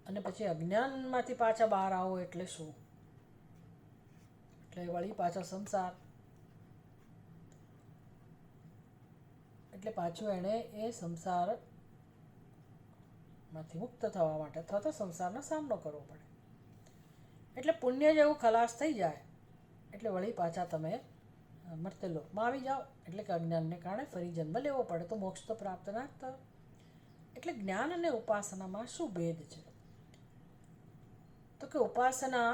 Speaker 1: અને પછી અજ્ઞાનમાંથી પાછા બહાર આવો એટલે શું? એટલે વળી પાછો સંસાર. એટલે પાછું એણે એ સંસારમાંથી મુક્ત થવા માટે અથવા તો સંસારનો સામનો કરવો પડે. એટલે પુણ્ય જેવું ખલાસ થઈ જાય એટલે વળી પાછા તમે મર્ત્યલોકમાં આવી જાઓ. એટલે કે અજ્ઞાનને કારણે ફરી જન્મ લેવો પડે, તો મોક્ષ તો પ્રાપ્ત ના જ થયો. એટલે જ્ઞાન અને ઉપાસનામાં શું ભેદ છે? તો કે ઉપાસના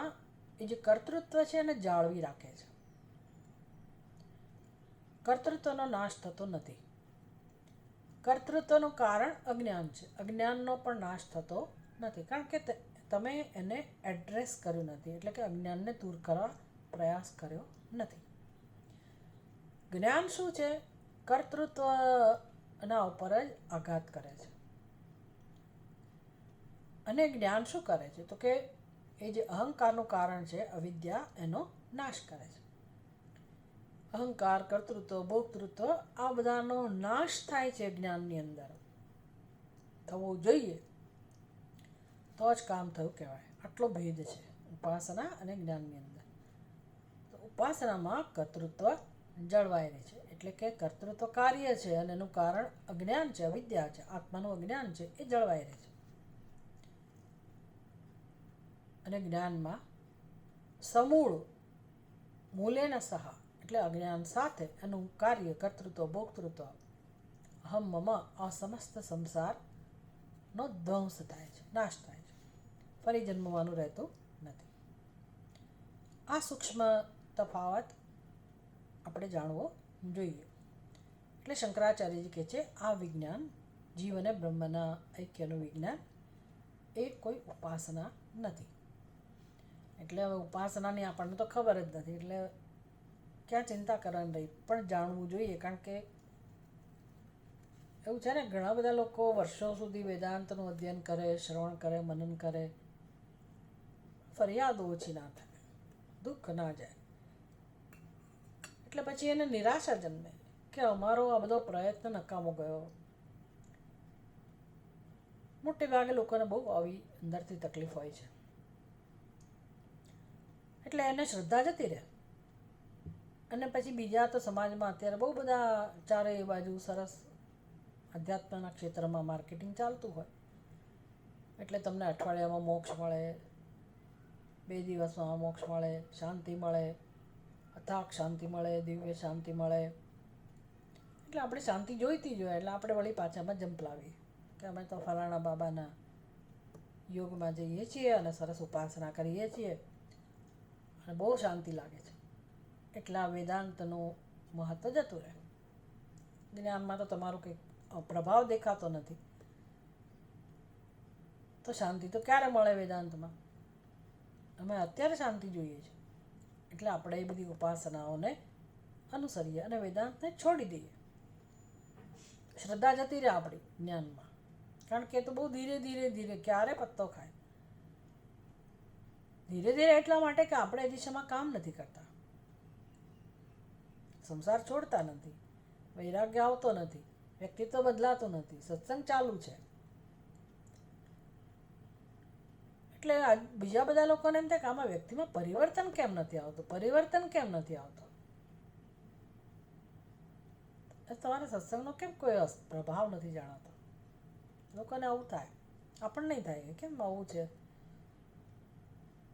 Speaker 1: એ જે કર્તૃત્વ છે એને જાળવી રાખે છે. કર્તૃત્વનો નાશ થતો નથી. કર્તૃત્વનું કારણ અજ્ઞાન છે. અજ્ઞાનનો પણ નાશ થતો નથી, કારણ કે તમે એને એડ્રેસ કર્યું નથી, એટલે કે અજ્ઞાનને દૂર કરવા પ્રયાસ કર્યો નથી. જ્ઞાન શું છે? કર્તૃત્વના ઉપર જ આઘાત કરે છે. અને જ્ઞાન શું કરે છે? તો કે એ જે અહંકારનું કારણ છે અવિદ્યા, એનો નાશ કરે છે. અહંકાર, કર્તૃત્વ, ભોક્તૃત્વ આ બધાનો નાશ થાય છે જ્ઞાનની અંદર. થવો જોઈએ તો જ કામ થયું કહેવાય. આટલો ભેદ છે ઉપાસના અને જ્ઞાનની અંદર. તો ઉપાસનામાં કર્તૃત્વ જળવાઈ રહે છે, એટલે કે કર્તૃત્વ કાર્ય છે અને એનું કારણ અજ્ઞાન છે, અવિદ્યા છે, આત્માનું અજ્ઞાન છે, એ જળવાઈ રહે છે. અને જ્ઞાનમાં સમૂળ મૂલેન સહ, એટલે અજ્ઞાન સાથે એનું કાર્ય કર્તૃત્વ, ભોક્તૃત્વ, અહમ મમ, આ સમસ્ત સંસારનો ધ્વંસ થાય છે, નાશ થાય છે. ફરી જન્મવાનું રહેતું નથી. આ સૂક્ષ્મ તફાવત આપણે જાણવો જોઈએ. એટલે શંકરાચાર્યજી કહે છે આ વિજ્ઞાન, જીવ અને બ્રહ્મના ઐક્યનું વિજ્ઞાન, એ કોઈ ઉપાસના નથી. એટલે હવે ઉપાસનાની આપણને તો ખબર જ નથી, એટલે ક્યાં ચિંતા કરવાની રહી. પણ જાણવું જોઈએ, કારણ કે એવું છે ને, ઘણા બધા લોકો વર્ષો સુધી વેદાંતનું અધ્યયન કરે, શ્રવણ કરે, મનન કરે, ફરિયાદ ઓછી ના થાય, દુઃખ ના જાય, એટલે પછી એને નિરાશા જન્મે કે અમારો આ બધો પ્રયત્ન નકામો ગયો. મોટે ભાગે લોકોને બહુ આવી અંદરથી તકલીફ હોય છે, એટલે એને શ્રદ્ધા જતી રહે. અને પછી બીજા તો સમાજમાં અત્યારે બહુ બધા ચારેય બાજુ સરસ અધ્યાત્મના ક્ષેત્રમાં માર્કેટિંગ ચાલતું હોય, એટલે તમને અઠવાડિયામાં મોક્ષ મળે, 2 દિવસમાં મોક્ષ મળે, શાંતિ મળે, અથાક શાંતિ મળે, દિવ્ય શાંતિ મળે. એટલે આપણે શાંતિ જોઈતી જોઈએ, એટલે આપણે વળી પાછામાં જંપલાવીએ કે અમે તો ફલાણા બાબાના યોગમાં જઈએ છીએ અને સરસ ઉપાસના કરીએ છીએ અને બહુ શાંતિ લાગે છે. એટલે આ વેદાંતનું મહત્ત્વ જતું રહે. જ્ઞાનમાં તો તમારો કંઈક પ્રભાવ દેખાતો નથી, તો શાંતિ તો ક્યારે મળે વેદાંતમાં? અમે અત્યારે શાંતિ જોઈએ છે, એટલે આપણે એ બધી ઉપાસનાઓને અનુસરીએ અને વેદાંતને છોડી દઈએ. શ્રદ્ધા જતી રહે આપણી જ્ઞાનમાં, કારણ કે એ તો બહુ ધીરે ધીરે ધીરે ક્યારે પત્તો ખાય. ધીરે ધીરે એટલા માટે કે આપણે એ દિશામાં કામ નથી કરતા, સંસાર છોડતા નથી, વૈરાગ્ય આવતો નથી, વ્યક્તિત્વ બદલાતું નથી, સત્સંગ ચાલુ છે. એટલે બીજા બધા લોકોને એમ થાય કે આમાં વ્યક્તિમાં પરિવર્તન કેમ નથી આવતું, પરિવર્તન કેમ નથી આવતું? તમારા સત્સંગનો કેમ કોઈ પ્રભાવ નથી જાણતો? લોકોને આવું થાય, આપણને નહીં થાય કેમ આવું છે?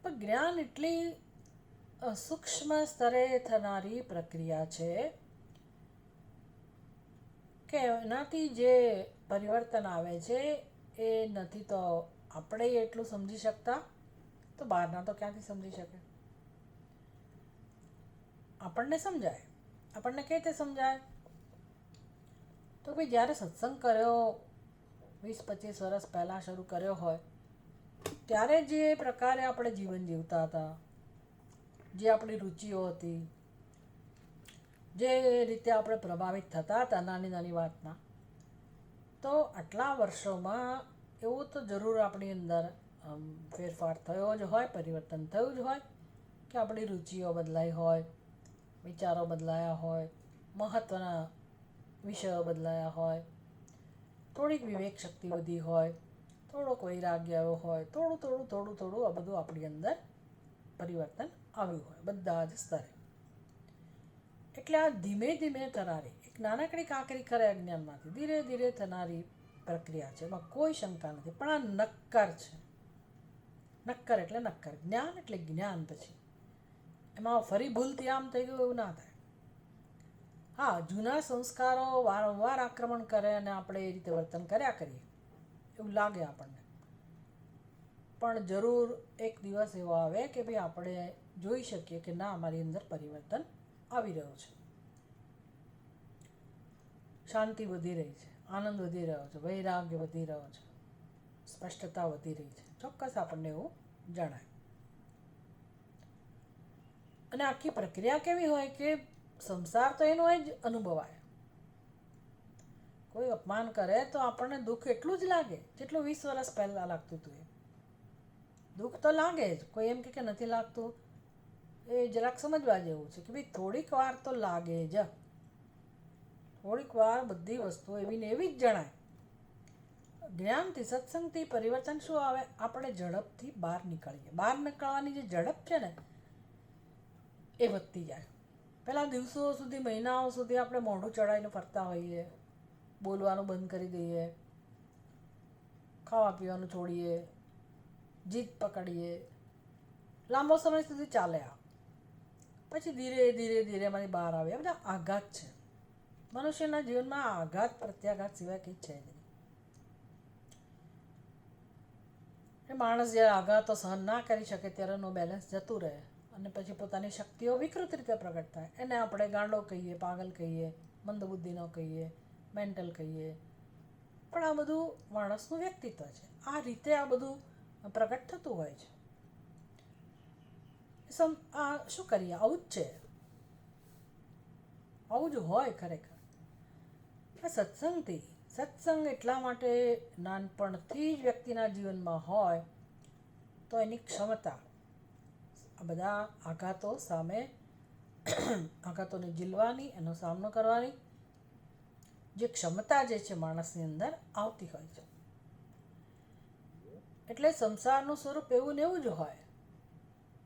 Speaker 1: પણ જ્ઞાન એટલી સૂક્ષ્મ સ્તરે થનારી પ્રક્રિયા છે કે એનાથી જે પરિવર્તન આવે છે એ નથી તો આપણે એટલું સમજી શકતા, તો બહારના તો ક્યાંથી સમજી શકે? આપણને સમજાય. આપણને કઈ રીતે સમજાય? તો ભાઈ જ્યારે સત્સંગ કર્યો 20-25 વર્ષ પહેલાં શરૂ કર્યો હોય, ત્યારે જે પ્રકારે આપણે જીવન જીવતા હતા, જે આપણી રુચિઓ હતી, જે રીતે આપણે પ્રભાવિત થતા હતા નાની નાની વાતના, તો આટલા વર્ષોમાં એવું તો જરૂર આપણી અંદર ફેરફાર થયો જ હોય, પરિવર્તન થયું જ હોય કે આપણી રુચિઓ બદલાઈ હોય, વિચારો બદલાયા હોય, મહત્ત્વના વિષયો બદલાયા હોય, થોડીક વિવેક શક્તિ વધી હોય, થોડોક વૈરાગ્ય આવ્યો હોય, થોડું આ બધું આપણી અંદર પરિવર્તન આવ્યું હોય બધા જ સ્તરે. એટલે આ ધીમે ધીમે થનારી એક નાનકડી કાંકરી ખરે અજ્ઞાનમાંથી ધીરે ધીરે થનારી પ્રક્રિયા છે, એમાં કોઈ શંકા નથી. પણ આ નક્કર છે. નક્કર એટલે નક્કર. જ્ઞાન એટલે જ્ઞાન. પછી એમાં ફરી ભૂલથી આમ થઈ ગયું એવું ના થાય. હા, જૂના સંસ્કારો વારંવાર આક્રમણ કરે અને આપણે એ રીતે વર્તન કર્યા કરીએ એવું લાગે આપણને, પણ જરૂર એક દિવસ એવો આવે કે ભાઈ આપણે જોઈ શકીએ કે ના, અમારી અંદર પરિવર્તન આવી રહ્યું છે, શાંતિ વધી રહી છે, આનંદ વધી રહ્યો છે, વૈરાગ્ય વધી રહ્યો છે, સ્પષ્ટતા વધી રહી છે. ચોક્કસ આપણને એવું જણાય. અને આખી પ્રક્રિયા કેવી હોય કે સંસાર તો એનો જ અનુભવાય. કોઈ અપમાન કરે તો આપણને દુઃખ એટલું જ લાગે જેટલું 20 વર્ષ પહેલાં લાગતું હતું. એ દુઃખ તો લાગે જ. કોઈ એમ કે નથી લાગતું, એ જરાક સમજવા જેવું છે કે ભાઈ થોડીક વાર તો લાગે જ. થોડીક વાર બધી વસ્તુઓ એવી ને એવી જ જણાય. જ્ઞાનથી, સત્સંગથી પરિવર્તન શું આવે? આપણે ઝડપથી બહાર નીકળીએ. બહાર નીકળવાની જે ઝડપ છે ને એ વધતી જાય. પહેલાં દિવસો સુધી, મહિનાઓ સુધી આપણે મોઢું ચડાવીને ફરતા હોઈએ, બોલવાનું બંધ કરી દઈએ, ખાવા પીવાનું છોડીએ, જીદ પકડીએ, લાંબો સમય સુધી ચાલે. આ પછી ધીરે ધીરે ધીરે એમાંથી બહાર આવે. બધા આઘાત છે મનુષ્યના જીવનમાં. આઘાત પ્રત્યાઘાત સિવાય કંઈ છે જ નહીં. એ માણસ જ્યારે આઘાતો સહન ના કરી શકે ત્યારે એનું બેલેન્સ જતું રહે અને પછી પોતાની શક્તિઓ વિકૃત રીતે પ્રગટ થાય. એને આપણે ગાંડો કહીએ, પાગલ કહીએ, મંદબુદ્ધિનો કહીએ, મેન્ટલ કહીએ, પણ આ બધું માણસનું વ્યક્તિત્વ છે. આ રીતે આ બધું પ્રગટ થતું હોય છે. આ શું કરીએ? આવું જ છે, આવું જ હોય ખરેખર. આ સત્સંગથી, સત્સંગ એટલા માટે નાનપણથી જ વ્યક્તિના જીવનમાં હોય તો એની ક્ષમતા આ બધા આઘાતો સામે આઘાતોને ઝીલવાની, એનો સામનો કરવાની જે ક્ષમતા જે છે માણસની અંદર આવતી હોય છે. એટલે સંસારનું સ્વરૂપ એવું ને એવું જ હોય,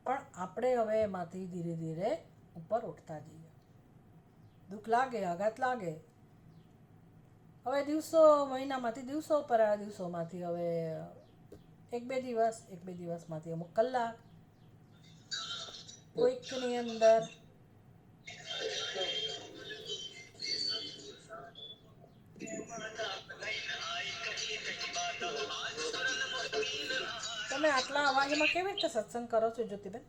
Speaker 1: પણ આપણે હવે એમાંથી ધીરે ધીરે ઉપર ઉઠતા જઈએ. દુઃખ લાગે, આઘાત લાગે, હવે દિવસો મહિનામાંથી દિવસો પર આ દિવસોમાંથી હવે એક બે દિવસમાંથી અમુક કલાક, કોઈકની અંદર તમે આટલા અવાજમાં કેવી રીતે સત્સંગ કરો છો જ્યોતિબેન?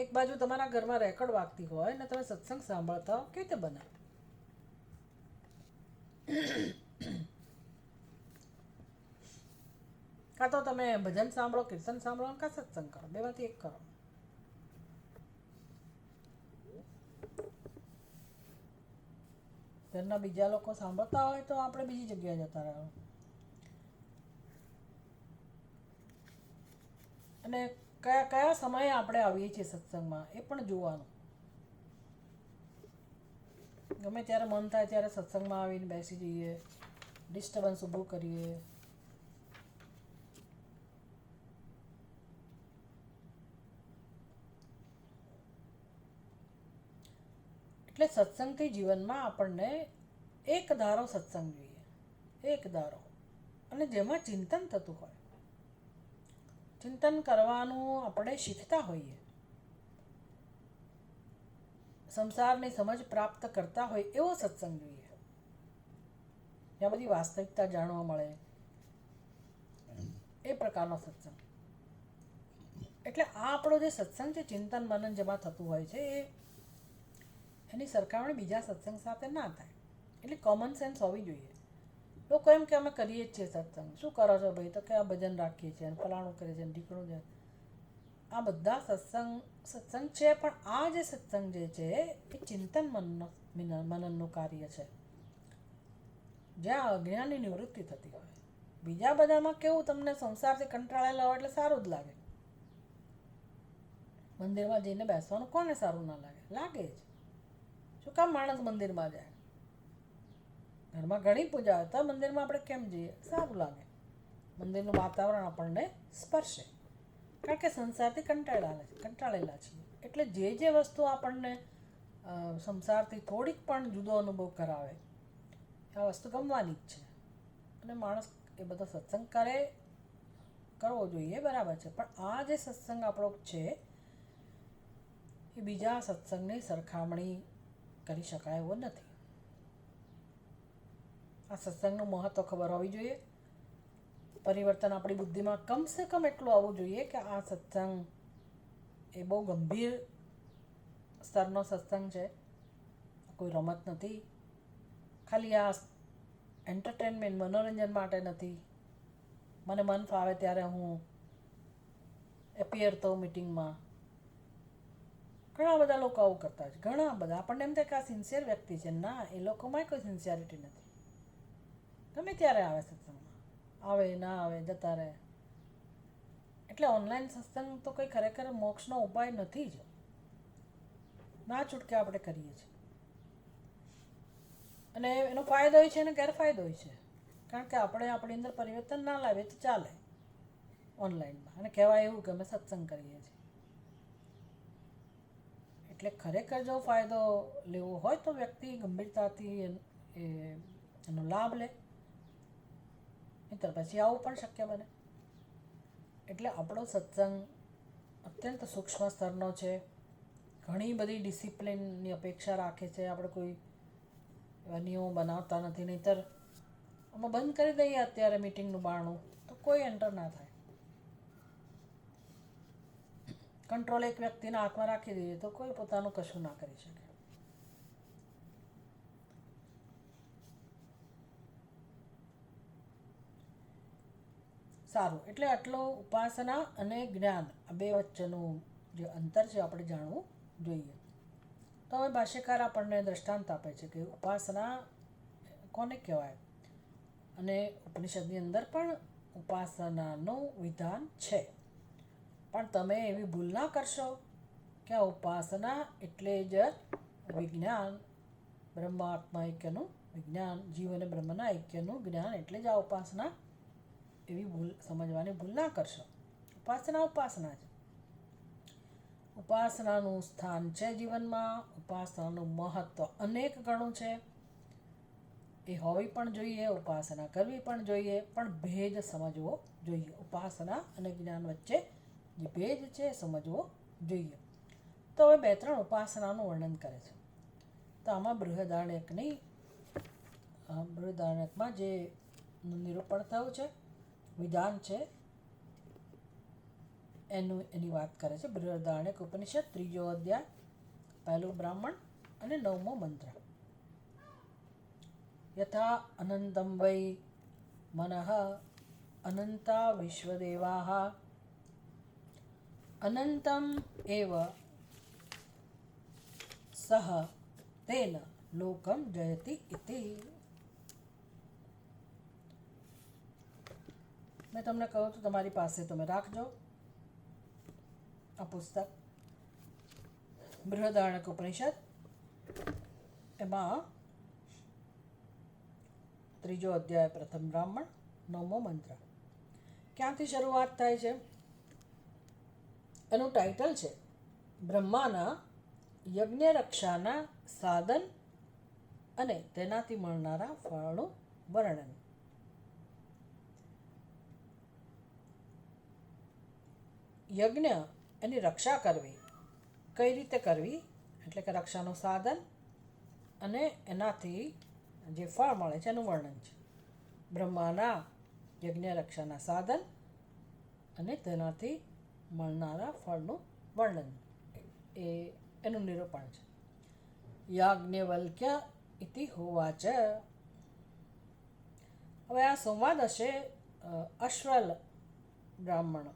Speaker 1: એક બાજુ તમારા ઘરમાં રેકોર્ડ વાગતી હોય ને તમે સત્સંગ સાંભળતા હો, કેવી રીતે બને? કાં તો તમે ભજન સાંભળો, કીર્તન સાંભળો, કાં સત્સંગ કરો, બેમાંથી એક કરો. ઘરના બીજા લોકો સાંભળતા હોય તો આપણે બીજી જગ્યાએ જતા રહેવું. અને કયા કયા સમયે આપણે આવીએ છીએ સત્સંગમાં એ પણ જોવાનું. ગમે ત્યારે મન થાય ત્યારે સત્સંગમાં આવીને બેસી જઈએ, ડિસ્ટર્બન્સ ઊભું કરીએ. એટલે સત્સંગથી જીવનમાં આપણને એક ધારો સત્સંગ જોઈએ, એક ધારો, અને જેમાં ચિંતન થતું હોય, ચિંતન કરવાનું આપણે શીખતા હોઈએ, સંસારની સમજ પ્રાપ્ત કરતા હોય એવો સત્સંગ જોઈએ, જ્યાં બધી વાસ્તવિકતા જાણવા મળે એ પ્રકારનો સત્સંગ. એટલે આ આપણો જે સત્સંગ છે, ચિંતન મનન જેમાં થતું હોય છે, એની સરખામણી બીજા સત્સંગ સાથે ના થાય. એટલે કોમન સેન્સ હોવી જોઈએ. લોકો એમ કે અમે કરીએ જ છીએ સત્સંગ. શું કરો છો ભાઈ? તો કે આ ભજન રાખીએ છીએ અને ફલાણું કરીએ છીએ, ઢીકણું છે. આ બધા સત્સંગ છે, પણ આ જે સત્સંગ જે છે એ ચિંતન મનનનું કાર્ય છે, જ્યાં અજ્ઞાનની નિવૃત્તિ થતી હોય. બીજા બધામાં કેવું, તમને સંસારથી કંટાળેલા હોય એટલે સારું જ લાગે. મંદિરમાં જઈને બેસવાનું કોને સારું ના લાગે? લાગે જ. શું કામ માણસ મંદિરમાં જાય? ઘરમાં ઘણી પૂજા હોય તો મંદિરમાં આપણે કેમ જઈએ? સારું લાગે. મંદિરનું વાતાવરણ આપણને સ્પર્શે, કારણ કે સંસારથી કંટાળેલા છીએ. એટલે જે વસ્તુ આપણને સંસારથી થોડીક પણ જુદો અનુભવ કરાવે, આ વસ્તુ ગમવાની જ છે. અને માણસ એ બધો સત્સંગ કરવો જોઈએ, બરાબર છે. પણ આ જે સત્સંગ આપણો છે એ બીજા સત્સંગની સરખામણી કરી શકાય એવો નથી. આ સત્સંગનું મહત્ત્વ ખબર હોવી જોઈએ. પરિવર્તન આપણી બુદ્ધિમાં કમસે કમ એટલું આવવું જોઈએ કે આ સત્સંગ એ બહુ ગંભીર સ્તરનો સત્સંગ છે, કોઈ રમત નથી. ખાલી આ એન્ટરટેનમેન્ટ, મનોરંજન માટે નથી. મને મન ફાવે ત્યારે હું એપિયર થઉં મિટિંગમાં. ઘણા બધા લોકો આવું કરતા હોય છે, ઘણા બધા. આપણને એમ થાય કે આ સિન્સિયર વ્યક્તિ છે. ના, એ લોકોમાં કોઈ સિન્સિયરિટી નથી. ગમે ત્યારે આવે સત્સંગમાં, આવે ના આવે, જતા રહે. એટલે ઓનલાઈન સત્સંગ તો કોઈ ખરેખર મોક્ષનો ઉપાય નથી જ. ના છૂટકે આપણે કરીએ છીએ. અને એનો ફાયદો હોય છે અને ગેરફાયદો હોય છે, કારણ કે આપણે આપણી અંદર પરિવર્તન ના લાવીએ તો ચાલે ઓનલાઈનમાં, અને કહેવાય એવું કે અમે સત્સંગ કરીએ છીએ. એટલે ખરેખર જો ફાયદો લેવો હોય તો વ્યક્તિ ગંભીરતાથી એનો લાભ લે, નહીંતર પછી આવું પણ શક્ય બને. એટલે આપણો સત્સંગ અત્યંત સૂક્ષ્મ સ્તરનો છે. ઘણી બધી ડિસિપ્લિનની અપેક્ષા રાખે છે. આપણે કોઈ એવા નિયમો બનાવતા નથી, નહીંતર આમાં બંધ કરી દઈએ અત્યારે મિટિંગનું બારણું તો કોઈ એન્ટર ના થાય. કંટ્રોલ એક વ્યક્તિના હાથમાં રાખી દઈએ તો કોઈ પોતાનું કશું ના કરી શકે. સારું, એટલે આટલો ઉપાસના અને જ્ઞાન આ બે વચ્ચેનું જે અંતર છે આપણે જાણવું જોઈએ. તો હવે ભાષ્યકાર આપણને દ્રષ્ટાંત આપે છે કે ઉપાસના કોને કહેવાય, અને ઉપનિષદની અંદર પણ ઉપાસનાનું વિધાન છે. પણ તમે એવી ભૂલ ના કરશો કે આ ઉપાસના એટલે જ વિજ્ઞાન, બ્રહ્માત્મા ઐક્યનું વિજ્ઞાન, જીવ અને બ્રહ્મના ઐક્યનું જ્ઞાન, એટલે જ આ ઉપાસના. એવી ભૂલ સમજવાની ભૂલ ના કરશો. ઉપાસના ઉપાસના છે. ઉપાસનાનું સ્થાન છે જીવનમાં. ઉપાસનાનું મહત્વ અનેક ગણું છે. એ હોવી પણ જોઈએ, ઉપાસના કરવી પણ જોઈએ, પણ ભેદ સમજવો જોઈએ. ઉપાસના અને જ્ઞાન વચ્ચે જે ભેદ છે એ સમજવો જોઈએ. તો હવે 2-3 ઉપાસનાનું વર્ણન કરે છે. તો આમાં બૃહદારણ્યકમાં જે નિરૂપણ થયું છે, વિધાન છે, એની વાત કરે છે. બૃહદારણ્યક ઉપનિષદ 3 અધ્યાય, 1 બ્રાહ્મણ અને 9મો મંત્ર. યથા અનંતમ વૈ મનઃ અનંતા વિશ્વદેવાઃ અનંતમ એવ સહ તેન લોકમ જયતિ ઇતિ. મેં તમને કહું તો તમારી પાસે તમે રાખજો આ પુસ્તક, બૃહદારણ્યક ઉપનિષદ. એમાં 3 અધ્યાય, 1 બ્રાહ્મણ, 9મો મંત્ર. ક્યાંથી શરૂઆત થાય છે? એનું ટાઇટલ છે બ્રહ્માના યજ્ઞ રક્ષાના સાધન અને તેનાથી મળનારા ફળનું વર્ણન. યજ્ઞ, એની રક્ષા કરવી. કઈ રીતે કરવી? એટલે કે રક્ષાનું સાધન અને એનાથી જે ફળ મળે છે એનું વર્ણન છે. બ્રહ્માના યજ્ઞ રક્ષાના સાધન અને તેનાથી મળનારા ફળનું વર્ણન, એનું નિરૂપણ છે. યાજ્ઞવલ્ક્ય ઇતિ હોવાચ. હવે આ સંવાદ હશે અશ્વલ બ્રાહ્મણ,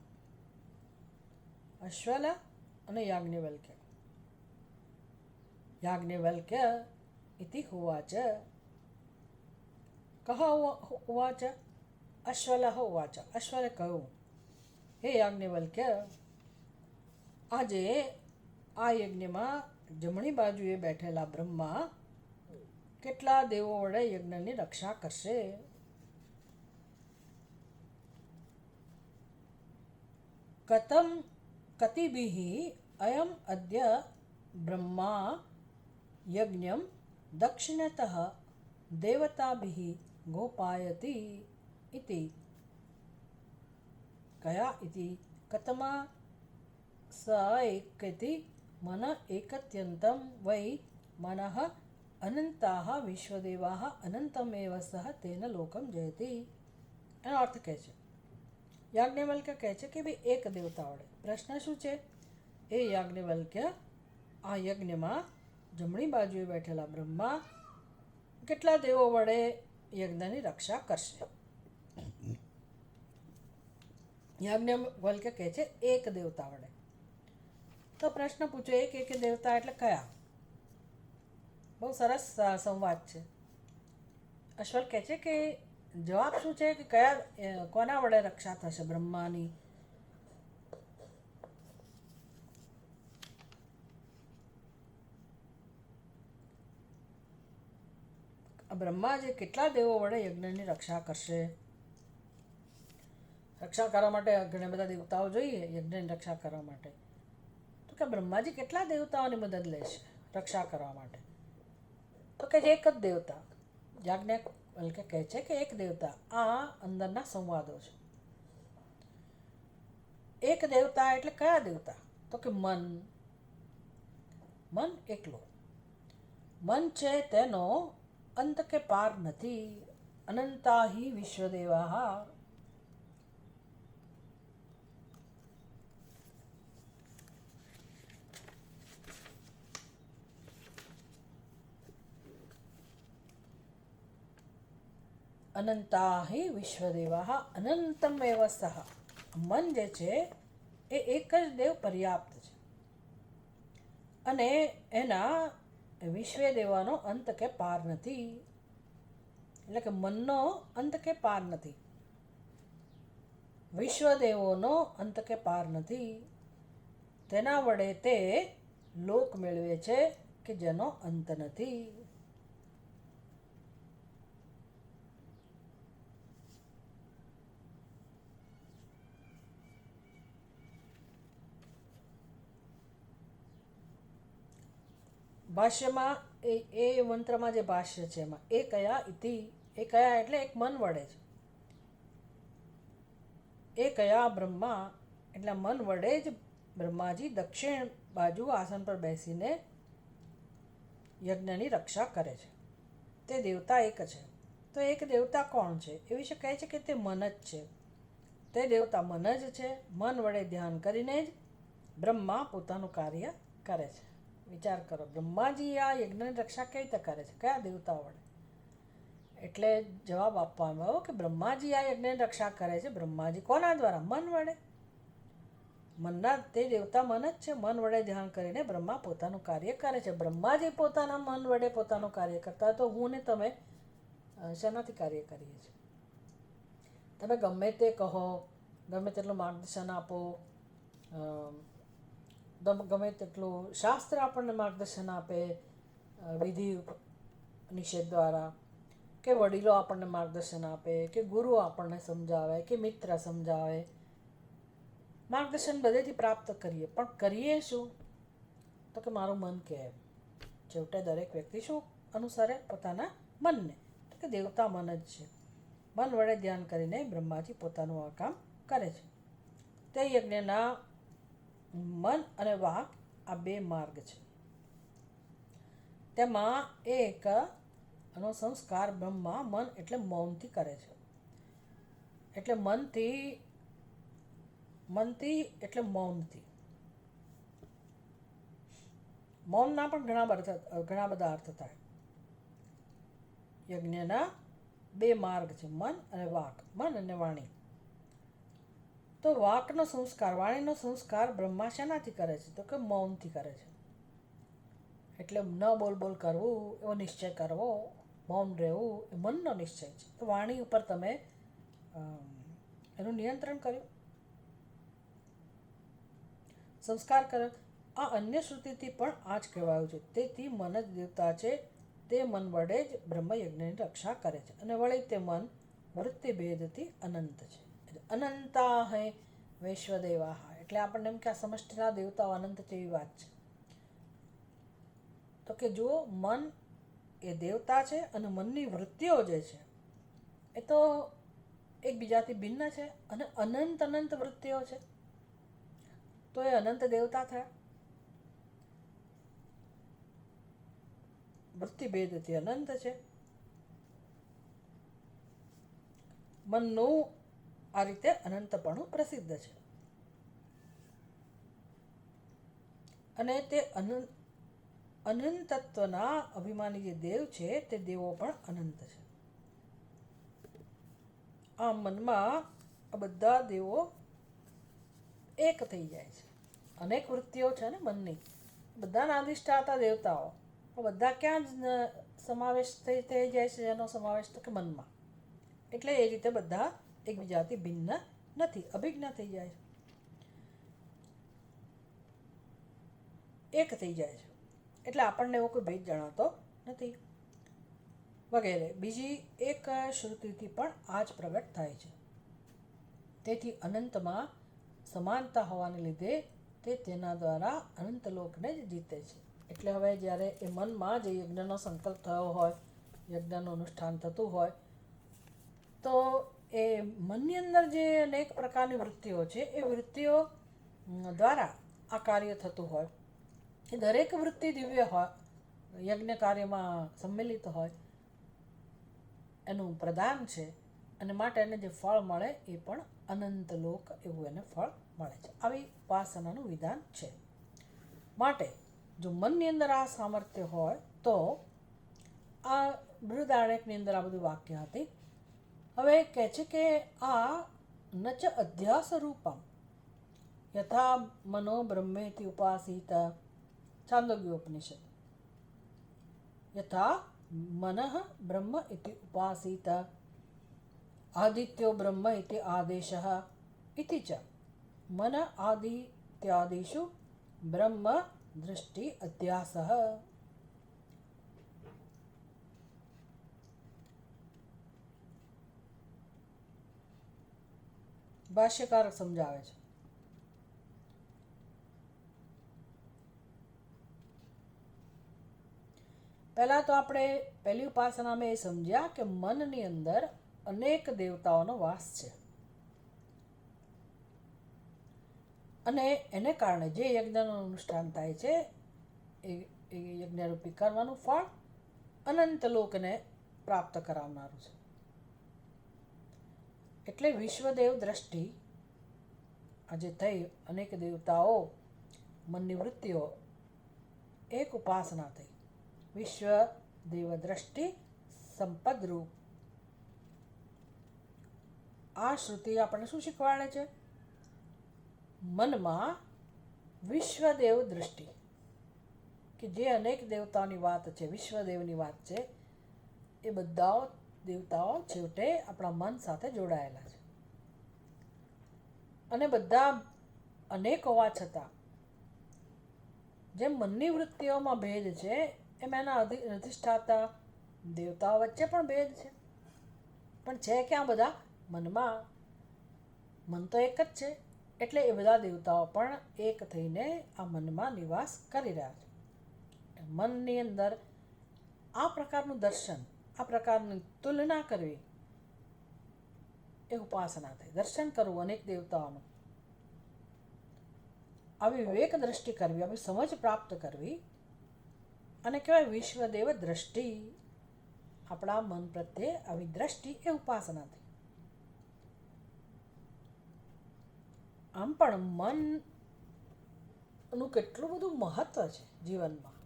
Speaker 1: અશ્વલ અને યાજ્ઞવલ્ક્ય. યાજ્ઞવલ્ક્ય ઇતિ હોવાચ. કહ ઉવાચ? અશ્વલ ઉવાચ. અશ્વલે કહ્યું, હે યાજ્ઞવલ્ક્ય, આજે આ યજ્ઞમાં જમણી બાજુએ બેઠેલા બ્રહ્મા કેટલા દેવો વડે યજ્ઞની રક્ષા કરશે? કતમ કતિભિઃ અયમ અદ્ય બ્રહ્મા યજ્ઞમ દક્ષિણતઃ દેવતાભિઃ ગોપાયતિ ઇતિ. કયા ઇતિ? કતમા સ એકતિ મન એકત્યંતમ વૈ મનઃ અનંતાઃ વિશ્વદેવાઃ અનંતમેવ સહ તેન લોકમ જયતિ. એનો અર્થ કહે છે, યાજ્ઞવલ્ક્ય કહે છે કે ભાઈ એક દેવતા વડે. પ્રશ્ન શું છે? એ યાજ્ઞવલ્ક્ય, આ યજ્ઞમાં જમણી બાજુએ બેઠેલા બ્રહ્મા કેટલા દેવો વડે યજ્ઞની રક્ષા કરશે? યાજ્ઞવલ્ક્ય કહે છે એક દેવતા વડે. તો પ્રશ્ન પૂછો, એક દેવતા એટલે કયા? બહુ સરસ સંવાદ છે. અશ્વલ કહે છે કે જવાબ શું છે કે કયા, કોના વડે રક્ષા થશે બ્રહ્માની? બ્રહ્મા જે કેટલા દેવો વડે યજ્ઞની રક્ષા કરશે? રક્ષા કરવા માટે ઘણા બધા દેવતાઓ જોઈએ યજ્ઞની રક્ષા કરવા માટે. તો કે બ્રહ્માજી કેટલા દેવતાઓની મદદ લેશે રક્ષા કરવા માટે? તો કે એક જ દેવતા. યાજ્ઞવલ્ક્ય કહે છે કે એક દેવતા. આ અંદરના સંવાદો છે. એક દેવતા એટલે કયા દેવતા? તો કે મન. મન એકલો. મન છે તેનો અંત કે પાર નથી. અનંતા હિ વિશ્વદેવાઃ. અનંતા હિ વિશ્વદેવાઃ અનંતમ એવ સહ. મન જે છે એ એક જ દેવ પર્યાપ્ત છે અને એના વિશ્વદેવાનો અંત કે પાર નથી. એટલે કે મનનો અંત કે પાર નથી, વિશ્વદેવોનો અંત કે પાર નથી. તેના વડે તે લોક મેળવે છે કે જેનો અંત નથી. ભાષ્યમાં એ મંત્રમાં જે ભાષ્ય છે એમાં એ કયા ઇતિ, એ કયા એટલે એક મન વડે છે. એ કયા બ્રહ્મા એટલે મન વડે જ બ્રહ્માજી દક્ષિણ બાજુ આસન પર બેસીને યજ્ઞની રક્ષા કરે છે. તે દેવતા એક છે. તો એક દેવતા કોણ છે એ વિશે કહે છે કે તે મન જ છે. તે દેવતા મન જ છે. મન વડે ધ્યાન કરીને જ બ્રહ્મા પોતાનું કાર્ય કરે છે. વિચાર કરો, બ્રહ્માજી આ યજ્ઞની રક્ષા કઈ રીતે કરે છે, કયા દેવતા વડે? એટલે જવાબ આપવામાં આવ્યો કે બ્રહ્માજી આ યજ્ઞની રક્ષા કરે છે. બ્રહ્માજી કોના દ્વારા? મન વડે. મનના તે દેવતા મન જ છે. મન વડે ધ્યાન કરીને બ્રહ્મા પોતાનું કાર્ય કરે છે. બ્રહ્માજી પોતાના મન વડે પોતાનું કાર્ય કરતા તો હું ને તમે શેનાથી કાર્ય કરીએ છીએ? તમે ગમે તે કહો, ગમે તેટલું માર્ગદર્શન આપો, ગમે તેટલું શાસ્ત્ર આપણને માર્ગદર્શન આપે વિધિ નિષેધ દ્વારા, કે વડીલો આપણને માર્ગદર્શન આપે, કે ગુરુ આપણને સમજાવે, કે મિત્ર સમજાવે, માર્ગદર્શન બધેથી પ્રાપ્ત કરીએ, પણ કરીએ શું? તો કે મારું મન કહે. છેવટે દરેક વ્યક્તિ શું અનુસરે? પોતાના મનને. તો કે દેવતા મન જ છે. મન વડે ધ્યાન કરીને બ્રહ્માજી પોતાનું આ કામ કરે છે. તે યજ્ઞના મન અને વાક આ બે માર્ગ છે. તેમાં એક નો સંસ્કાર બ્રહ્મા મન એટલે મૌનથી કરે છે. એટલે મનથી એટલે મૌનથી. મૌનના પણ ઘણા બધા અર્થ થાય. યજ્ઞના બે માર્ગ છે, મન અને વાક, મન અને વાણી. તો વાકનો સંસ્કાર, વાણીનો સંસ્કાર બ્રહ્મા શેનાથી કરે છે? તો કે મૌનથી કરે છે. એટલે ન બોલ કરવું, એવો નિશ્ચય કરવો, મૌન રહેવું એ મનનો નિશ્ચય છે. તો વાણી ઉપર તમે એનું નિયંત્રણ કર્યું, સંસ્કાર કર્યો. આ અન્ય શ્રુતિથી પણ આ જ કહેવાયું છે. તેથી મન જ દેવતા છે. તે મન વડે જ બ્રહ્મયજ્ઞની રક્ષા કરે છે. અને વળી તે મન વૃત્તિ ભેદથી અનંત છે. અનંતા હૈ વૈશ્વદેવા. એટલે આપણને એમ કે આ સમષ્ટિના દેવતાઓ અનંત જેવી વાત છે. તો કે જો મન એ દેવતા છે અને મનની વૃત્તિઓ જે છે એ તો એકબીજાથી ભિન્ન છે, અને અનંત વૃત્તિઓ છે, તો એ અનંત દેવતા થયા. વૃત્તિ ભેદથી અનંત છે. મનનું આ રીતે અનંતપણું પ્રસિદ્ધ છે. અને તે અનંતત્વના અભિમાની જે દેવ છે તે દેવો પણ અનંત છે. આ મનમાં આ બધા દેવો એક થઈ જાય છે. અનેક વૃત્તિઓ છે ને મનની, બધાના અધિષ્ઠાતા દેવતાઓ, બધા ક્યાં જ સમાવેશ થઈ જાય છે? એનો સમાવેશ તો કે મનમાં. એટલે એ રીતે બધા એકબીજાથી ભિન્ન નથી, અભિજ્ઞ થઈ જાય છે, એક થઈ જાય છે. એટલે આપણને એવો કોઈ ભેદ જણાતો નથી વગેરે. બીજી એક શ્રુતિથી પણ આ જ પ્રગટ થાય છે. તેથી અનંતમાં સમાનતા હોવાને લીધે તે તેના દ્વારા અનંત લોકને જ જીતે છે. એટલે હવે જ્યારે એ મનમાં જે યજ્ઞનો સંકલ્પ થયો હોય, યજ્ઞનું અનુષ્ઠાન થતું હોય, તો એ મનની અંદર જે અનેક પ્રકારની વૃત્તિઓ છે એ વૃત્તિઓ દ્વારા આ કાર્ય થતું હોય. એ દરેક વૃત્તિ દિવ્ય હોય, યજ્ઞ કાર્યમાં સંમિલિત હોય, એનું પ્રદાન છે, અને માટે એને જે ફળ મળે એ પણ અનંત લોક એવું એને ફળ મળે છે. આવી ઉપાસનાનું વિધાન છે. માટે જો મનની અંદર આ સામર્થ્ય હોય તો આ બૃહદારણ્યકની અંદર આ બધું વાક્ય હતી. હવે કહે છે કે આ નચ અધ્યાસ રૂપમ યથા મનો બ્રહ્મેતિ ઉપાસીત. છાંદોગ્યોપનિષદ. યથા મનઃ બ્રહ્મ ઇતિ ઉપાસીત આદિત્યો બ્રહ્મ ઇતિ આદેશઃ ઇતિ ચ મન આદિત્યાદિષુ બ્રહ્મ દૃષ્ટિ અધ્યાસઃ. ભાષ્યકાર સમજાવે છે. પહેલાં તો આપણે પહેલી ઉપાસનામાં એ સમજ્યા કે મનની અંદર અનેક દેવતાઓનો વાસ છે અને એને કારણે જે યજ્ઞનું અનુષ્ઠાન થાય છે એ યજ્ઞરૂપી કર્મનું ફળ અનંત લોકને પ્રાપ્ત કરાવનારું છે. એટલે વિશ્વદેવ દ્રષ્ટિ આજે થઈ અનેક દેવતાઓ મનની વૃત્તિઓ એક ઉપાસના થઈ. વિશ્વ દેવ દ્રષ્ટિ સંપદરૂપ. આ શ્રુતિ આપણને શું શીખવાડે છે? મનમાં વિશ્વદેવ દૃષ્ટિ, કે જે અનેક દેવતાઓની વાત છે, વિશ્વદેવની વાત છે, એ બધા દેવતાઓ છેવટે આપણા મન સાથે જોડાયેલા છે અને બધા અનેક હોવા છતાં જેમ મનની વૃત્તિઓમાં ભેદ છે એમ એના અધિષ્ઠાતા દેવતાઓ વચ્ચે પણ ભેદ છે. પણ છે ક્યાં? બધા મનમાં. મન તો એક જ છે, એટલે એ બધા દેવતાઓ પણ એક થઈને આ મનમાં નિવાસ કરી રહ્યા છે. મનની અંદર આ પ્રકારનું દર્શન, આ પ્રકારની તુલના કરવી એ ઉપાસના થઈ. દર્શન કરવું અનેક દેવતાઓનું, આવી વિવેક દ્રષ્ટિ કરવી, આવી સમજ પ્રાપ્ત કરવી, અને કહેવાય વિશ્વદેવ દ્રષ્ટિ. આપણા મન પ્રત્યે આવી દ્રષ્ટિ એ ઉપાસના થઈ. આમ પણ મનનું કેટલું બધું મહત્વ છે જીવનમાં,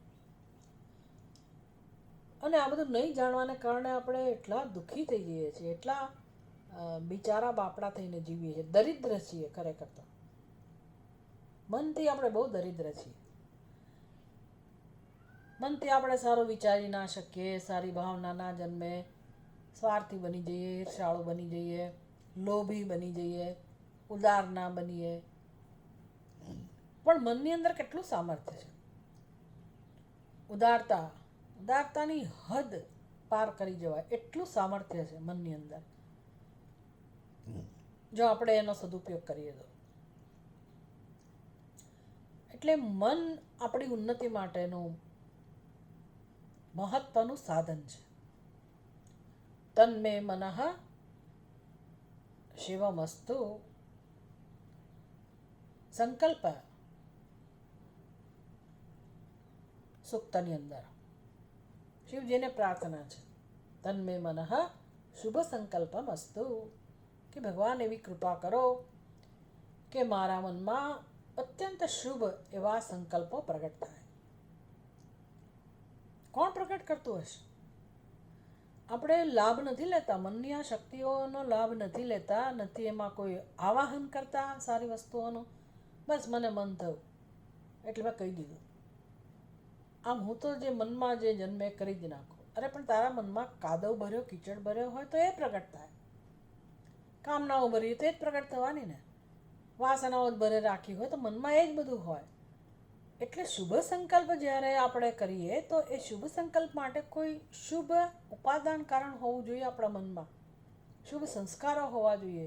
Speaker 1: અને આ બધું નહીં જાણવાને કારણે આપણે એટલા દુઃખી થઈ જઈએ છીએ, એટલા બિચારા બાપડા થઈને જીવીએ છીએ, દરિદ્ર છીએ. ખરેખર તો મનથી આપણે બહુ દરિદ્ર છીએ. મનથી આપણે સારું વિચારી ના શકીએ, સારી ભાવના ના જન્મે, સ્વાર્થી બની જઈએ, ઈર્ષાળુ બની જઈએ, લોભી બની જઈએ, ઉદાર ના બનીએ. પણ મનની અંદર કેટલું સામર્થ્ય છે! ઉદારતાની હદ પાર કરી જવાય એટલું સામર્થ્ય છે મનની અંદર, જો આપણે એનો સદુપયોગ કરીએ તો. એટલે મન આપણી ઉન્નતિ માટેનું મહત્વનું સાધન છે. તન્મે મનઃ શિવમસ્તુ. સંકલ્પ સૂક્તની અંદર શિવજીને પ્રાર્થના છે, તન્મે મનઃ શુભ સંકલ્પમસ્તુ, કે ભગવાન એવી કૃપા કરો કે મારા મનમાં અત્યંત શુભ એવા સંકલ્પો પ્રગટ થાય. કોણ પ્રગટ કરતું હશે? આપણે લાભ નથી લેતા, મનની આ શક્તિઓનો લાભ નથી લેતા, નથી એમાં કોઈ આવાહન કરતા સારી વસ્તુઓનું. બસ મને મન થયું એટલે મેં કહી દીધું. આમ હું તો જે મનમાં જે જન્મે કરી જ નાખું. અરે પણ તારા મનમાં કાદવ ભર્યો, કીચડ ભર્યો હોય તો એ પ્રગટ થાય. કામનાઓ ભરી તો એ જ પ્રગટ થવાની ને. વાસનાઓ જ ભરે રાખી હોય તો મનમાં એ જ બધું હોય. એટલે શુભ સંકલ્પ જ્યારે આપણે કરીએ તો એ શુભ સંકલ્પ માટે કોઈ શુભ ઉપાદાન કારણ હોવું જોઈએ આપણા મનમાં, શુભ સંસ્કારો હોવા જોઈએ,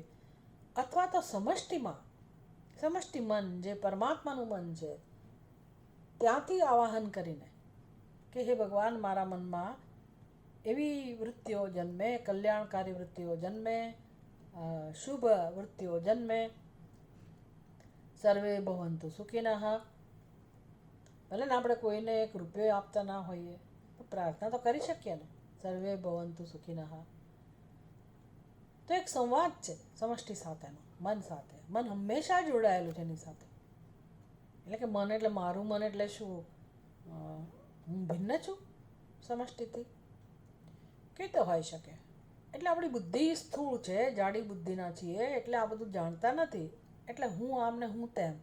Speaker 1: અથવા તો સમષ્ટિ મન જે પરમાત્માનું મન છે ત્યાંથી આવાહન કરીને કે હે ભગવાન, મારા મનમાં એવી વૃત્તિઓ જન્મે, કલ્યાણકારી વૃત્તિઓ જન્મે, શુભ વૃત્તિઓ જન્મે. સર્વે ભવંતુ સુખિનઃ. ભલે ને આપણે કોઈને એક રૂપિયો આપતા ના હોઈએ, પ્રાર્થના તો કરી શકીએ ને, સર્વે ભવંતુ સુખિનઃ. તો એક સંવાદ છે સમષ્ટિ સાથેનો, મન સાથે. મન હંમેશા જોડાયેલું છે એની સાથે. એટલે કે મન એટલે મારું મન એટલે શું? હું ભિન્ન છું સમષ્ટિથી? કેવી રીતે હોઈ શકે? એટલે આપણી બુદ્ધિ સ્થૂળ છે, જાડી બુદ્ધિના છીએ, એટલે આ બધું જાણતા નથી. એટલે હું આમ ને હું તેમ,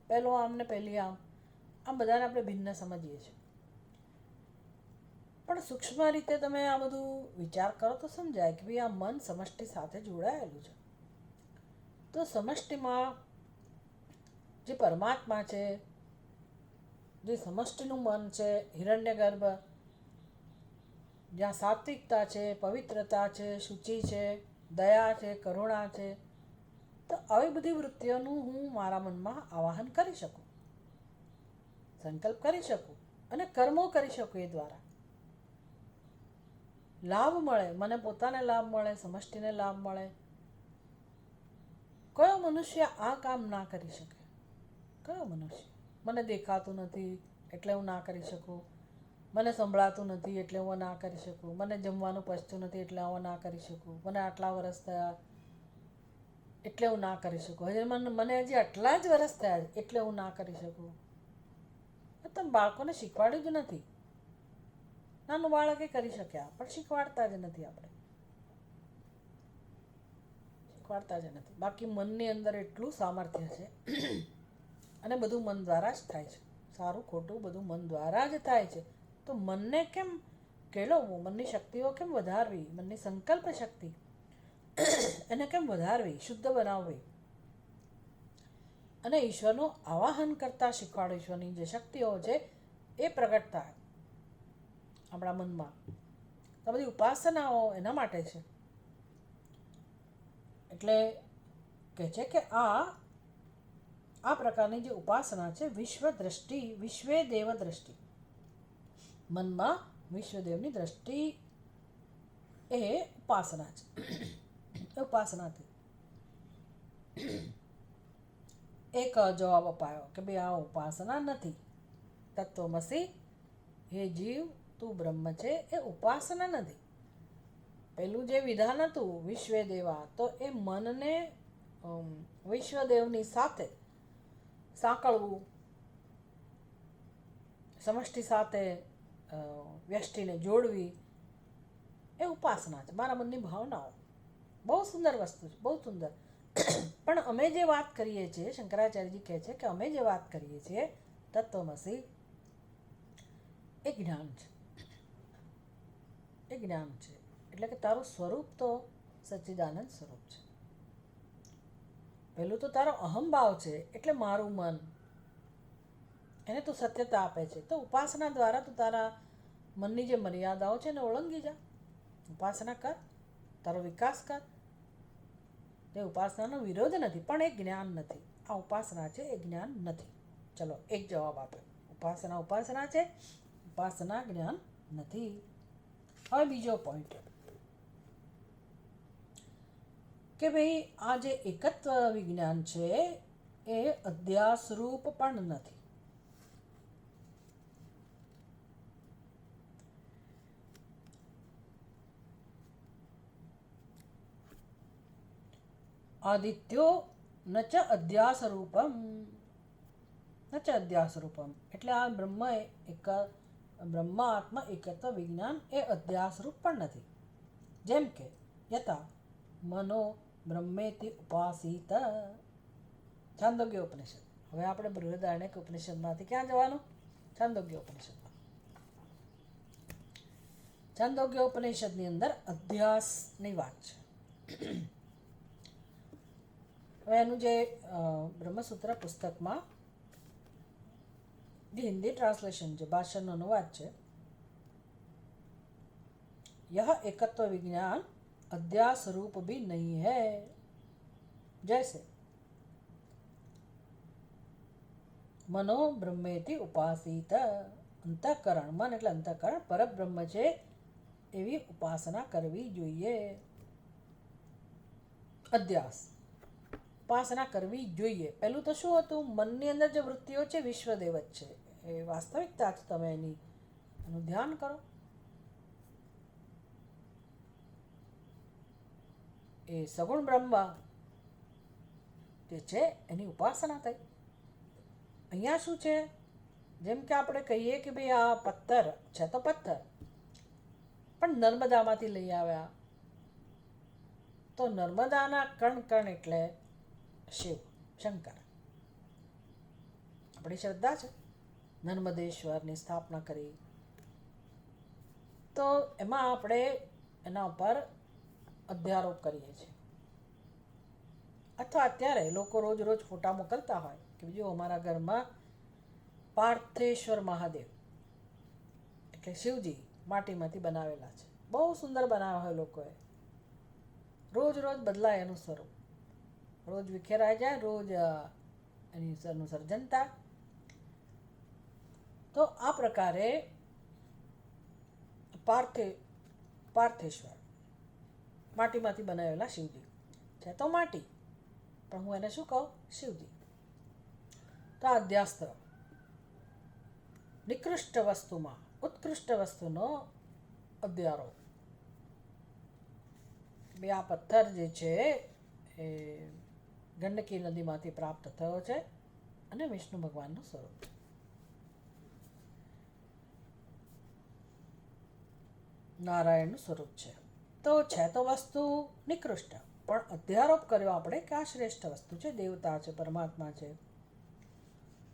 Speaker 1: પહેલો આમ ને પહેલી આમ બધાને આપણે ભિન્ન સમજીએ છીએ. પણ સૂક્ષ્મ રીતે તમે આ બધું વિચાર કરો તો સમજાય કે ભાઈ આ મન સમષ્ટિ સાથે જોડાયેલું છે. તો સમષ્ટિમાં જે પરમાત્મા છે, જે સમષ્ટિનું મન છે, હિરણ્યગર્ભ, જ્યાં સાત્વિકતા છે, પવિત્રતા છે, શુચિ છે, દયા છે, કરુણા છે, તો આવી બધી વૃત્તિઓનું હું મારા મનમાં આવાહન કરી શકું, સંકલ્પ કરી શકું અને કર્મો કરી શકું. એ દ્વારા લાભ મળે, મને પોતાને લાભ મળે, સમષ્ટિને લાભ મળે. કયો મનુષ્ય આ કામ ના કરી શકે? કયો મનુષ્ય? મને દેખાતું નથી એટલે હું ના કરી શકું, મને સંભળાતું નથી એટલે હું ના કરી શકું, મને જમવાનું પચતું નથી એટલે હું ના કરી શકું, મને આટલા વર્ષ થયા એટલે હું ના કરી શકું, મને હજી આટલા જ વર્ષ થયા એટલે હું ના કરી શકું. તમે બાળકોને શીખવાડ્યું જ નથી. નાનું બાળકે કરી શક્યા પણ શીખવાડતા જ નથી. આપણે શીખવાડતા જ નથી. બાકી મનની અંદર એટલું સામર્થ્ય છે અને બધું મન દ્વારા જ થાય છે. સારું ખોટું બધું મન દ્વારા જ થાય છે. તો મનને કેમ કેળવવું, મનની શક્તિઓ કેમ વધારવી, મનની સંકલ્પ શક્તિ એને કેમ વધારવી, શુદ્ધ બનાવવી અને ઈશ્વરનું આવાહન કરતા શીખવાડો. ઈશ્વરની જે શક્તિઓ છે એ પ્રગટ થાય આપણા મનમાં. તો બધી ઉપાસનાઓ એના માટે છે. એટલે કહે છે કે આ પ્રકારની જે ઉપાસના છે, વિશ્વ દ્રષ્ટિ, વિશ્વે દેવ દ્રષ્ટિ, મનમાં વિશ્વદેવની દ્રષ્ટિ એ ઉપાસના છે. એ ઉપાસનાથી એક જવાબ અપાયો કે ભાઈ આ ઉપાસના નથી. તત્વમસી, હે જીવ તું બ્રહ્મ છે, એ ઉપાસના નથી. પેલું જે વિધાન હતું વિશ્વે દેવા, તો એ મનને વિશ્વદેવની સાથે સાંકળવું, સમષ્ટિ સાથે વ્યષ્ટિને જોડવી, એ ઉપાસના છે. મારા મનની ભાવનાઓ બહુ સુંદર વસ્તુ છે, બહુ સુંદર. પણ અમે જે વાત કરીએ છીએ, શંકરાચાર્યજી કહે છે કે અમે જે વાત કરીએ છીએ તત્વમસી, એ જ્ઞાન છે. એ જ્ઞાન છે એટલે કે તારું સ્વરૂપ તો સચ્ચિદાનંદ સ્વરૂપ છે. પહેલું તો તારો અહંભાવ છે એટલે મારું મન, એને તું સત્યતા આપે છે. તો ઉપાસના દ્વારા તું તારા મનની જે મર્યાદાઓ છે એને ઓળંગી જા. ઉપાસના કર, તારો વિકાસ કર. એ ઉપાસનાનો વિરોધ નથી પણ એ જ્ઞાન નથી. આ ઉપાસના છે, એ જ્ઞાન નથી. ચલો, એક જવાબ આપ્યો. ઉપાસના ઉપાસના છે, ઉપાસના જ્ઞાન નથી. હવે બીજો પોઈન્ટ કે ભાઈ આ જે એકત્વ વિજ્ઞાન છે એ અધ્યાસરૂપ પણ નથી. આદિત્યો ન ચ અધ્યાસરૂપમ, ન ચ અધ્યાસરૂપમ એટલે આ બ્રહ્મ આત્મા એકત્વ વિજ્ઞાન એ અધ્યાસરૂપ પણ નથી. જેમ કે યથા મનો બ્રહ્મેતિ ઉપાસિત, છાંદોગ્ય ઉપનિષદ. હવે આપણે બૃહદારણ્યક ઉપનિષદમાંથી ક્યાં જવાનું? છાંદોગ્ય ઉપનિષદમાં. છાંદોગ્ય ઉપનિષદની અંદર અધ્યાસની વાત છે. હવે એનું જે બ્રહ્મસૂત્ર પુસ્તકમાં જે હિન્દી ટ્રાન્સલેશન છે, ભાષણનો અનુવાદ છે, यह एकत्व विज्ञान अध्यास रूप भी नहीं है. जैसे मनो ब्रह्मेति उपासित, अंतःकरण, मन એટલે અંતઃકરણ પરબ્રહ્મ છે એવી ઉપાસના કરવી જોઈએ. અધ્યાસ, ઉપાસના કરવી જોઈએ. પહેલું તો શું હતું? મનની અંદર જે વૃત્તિઓ છે વિશ્વદેવ જ છે. એ વાસ્તવિકતા છે. તમે એનું ધ્યાન કરો. એ સગુણ બ્રહ્મ જે છે એની ઉપાસના થઈ. અહીંયા શું છે? જેમ કે આપણે કહીએ કે ભાઈ આ પથ્થર છે તો પથ્થર, પણ નર્મદામાંથી લઈ આવ્યા તો નર્મદાના કણ કણ એટલે શિવ, શંકર. આપણી શ્રદ્ધા છે. નર્મદેશ્વરની સ્થાપના કરી તો એમાં આપણે એના ઉપર અધ્યારોપ કરીએ છીએ. અથવા અત્યારે લોકો રોજ રોજ ફોટા મોકલતા હોય કે જો અમારા ઘરમાં પાર્થેશ્વર મહાદેવ એટલે શિવજી માટીમાંથી બનાવેલા છે. બહુ સુંદર બનાવ્યા હોય લોકોએ. રોજ રોજ બદલાય એનું સ્વરૂપ. રોજ વિખેરાઈ જાય, રોજ એનું સર્જન થાય. તો આ પ્રકારે પાર્થેશ્વર માટીમાંથી બનાવેલા શિવજી છે તો માટી, પણ હું એને શું કહું? શિવજી. તો આ અધ્યાસ્ત્ર નિકૃષ્ટ વસ્તુમાં ઉત્કૃષ્ટ વસ્તુનો અધ્યારો. બે આ પથ્થર જે છે એ ગંડકી નદીમાંથી પ્રાપ્ત થયો છે અને વિષ્ણુ ભગવાનનું સ્વરૂપ છે. નારાયણનું સ્વરૂપ છે. તો છે તો વસ્તુ નિકૃષ્ટ, પણ અધ્યારોપ કર્યો આપણે કે આ શ્રેષ્ઠ વસ્તુ છે, દેવતા છે, પરમાત્મા છે.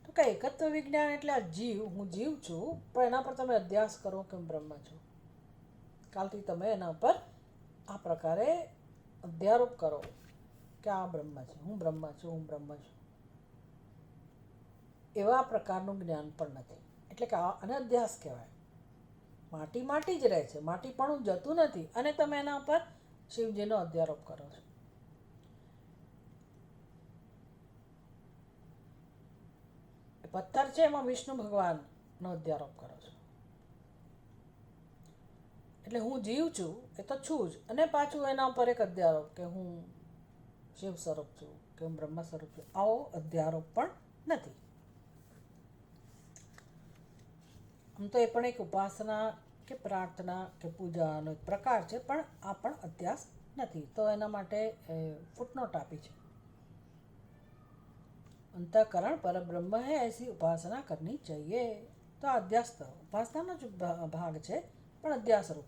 Speaker 1: તો કે એકત્વ વિજ્ઞાન એટલે આ જીવ, હું જીવ છું, પણ એના પર તમે અધ્યાસ કરો કે હું બ્રહ્મ છું. કાલથી તમે એના પર આ પ્રકારે અધ્યારોપ કરો કે આ બ્રહ્મ છે, હું બ્રહ્મ છું, હું બ્રહ્મ છું. એવા પ્રકારનું જ્ઞાન પણ નથી. એટલે કે આને અધ્યાસ કહેવાય. માટી માટી જ રહે છે, માટી પણ જતું નથી, અને તમે એના પર શિવજીનો અધ્યારોપ કરો છો. પથ્થર છે એમાં વિષ્ણુ ભગવાનનો અધ્યારોપ કરો છો. એટલે હું જીવ છું એ તો છું જ, અને પાછું એના ઉપર એક અધ્યારોપ કે હું શિવ સ્વરૂપ છું, કે હું બ્રહ્મ સ્વરૂપ છું. આવો અધ્યારોપ પણ નથી. આમ તો એ પણ એક ઉપાસના કે પ્રાર્થના કે પૂજાનો એક પ્રકાર છે, પણ આ પણ અધ્યાસ નથી. તો એના માટે ફૂટનોટ આપી છે, अंतःकरण पर ब्रह्म है ऐसी उपासना करनी चाहिए. तो अध्यास तो उपासना जो भाग है पण अध्यास रूप.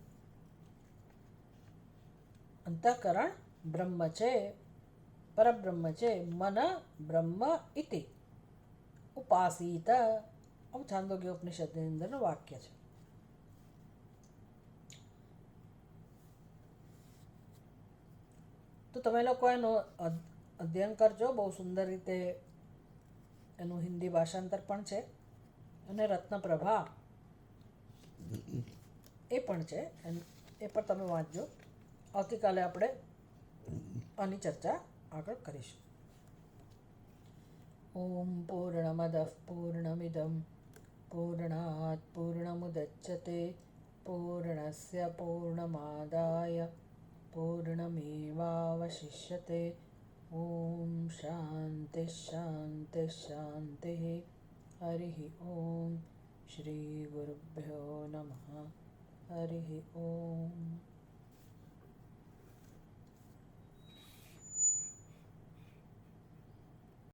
Speaker 1: अंतःकरण ब्रह्म छे, परब्रह्म छे, मन ब्रह्म इति उपासित. આવું છાંદોગ્ય ઉપનિષદની અંદરનું વાક્ય છે. તો તમે લોકો એનું અધ્યયન કરજો. બહુ સુંદર રીતે એનું હિન્દી ભાષાંતર પણ છે, અને રત્નપ્રભા એ પણ છે, એ પણ તમે વાંચજો. આવતીકાલે આપણે આની ચર્ચા આગળ કરીશું. ઓમ પૂર્ણમદઃ પૂર્ણમિદં પૂર્ણાત પૂર્ણમુદચ્યતે પૂર્ણસ્ય પૂર્ણમાદાય પૂર્ણમેવાવશિષ્યતે. ઓમ શાંતિ શાંતિ શાંતિ. હરિ ઓમ. શ્રી ગુરુભ્યો નમઃ. હરિ ઓમ.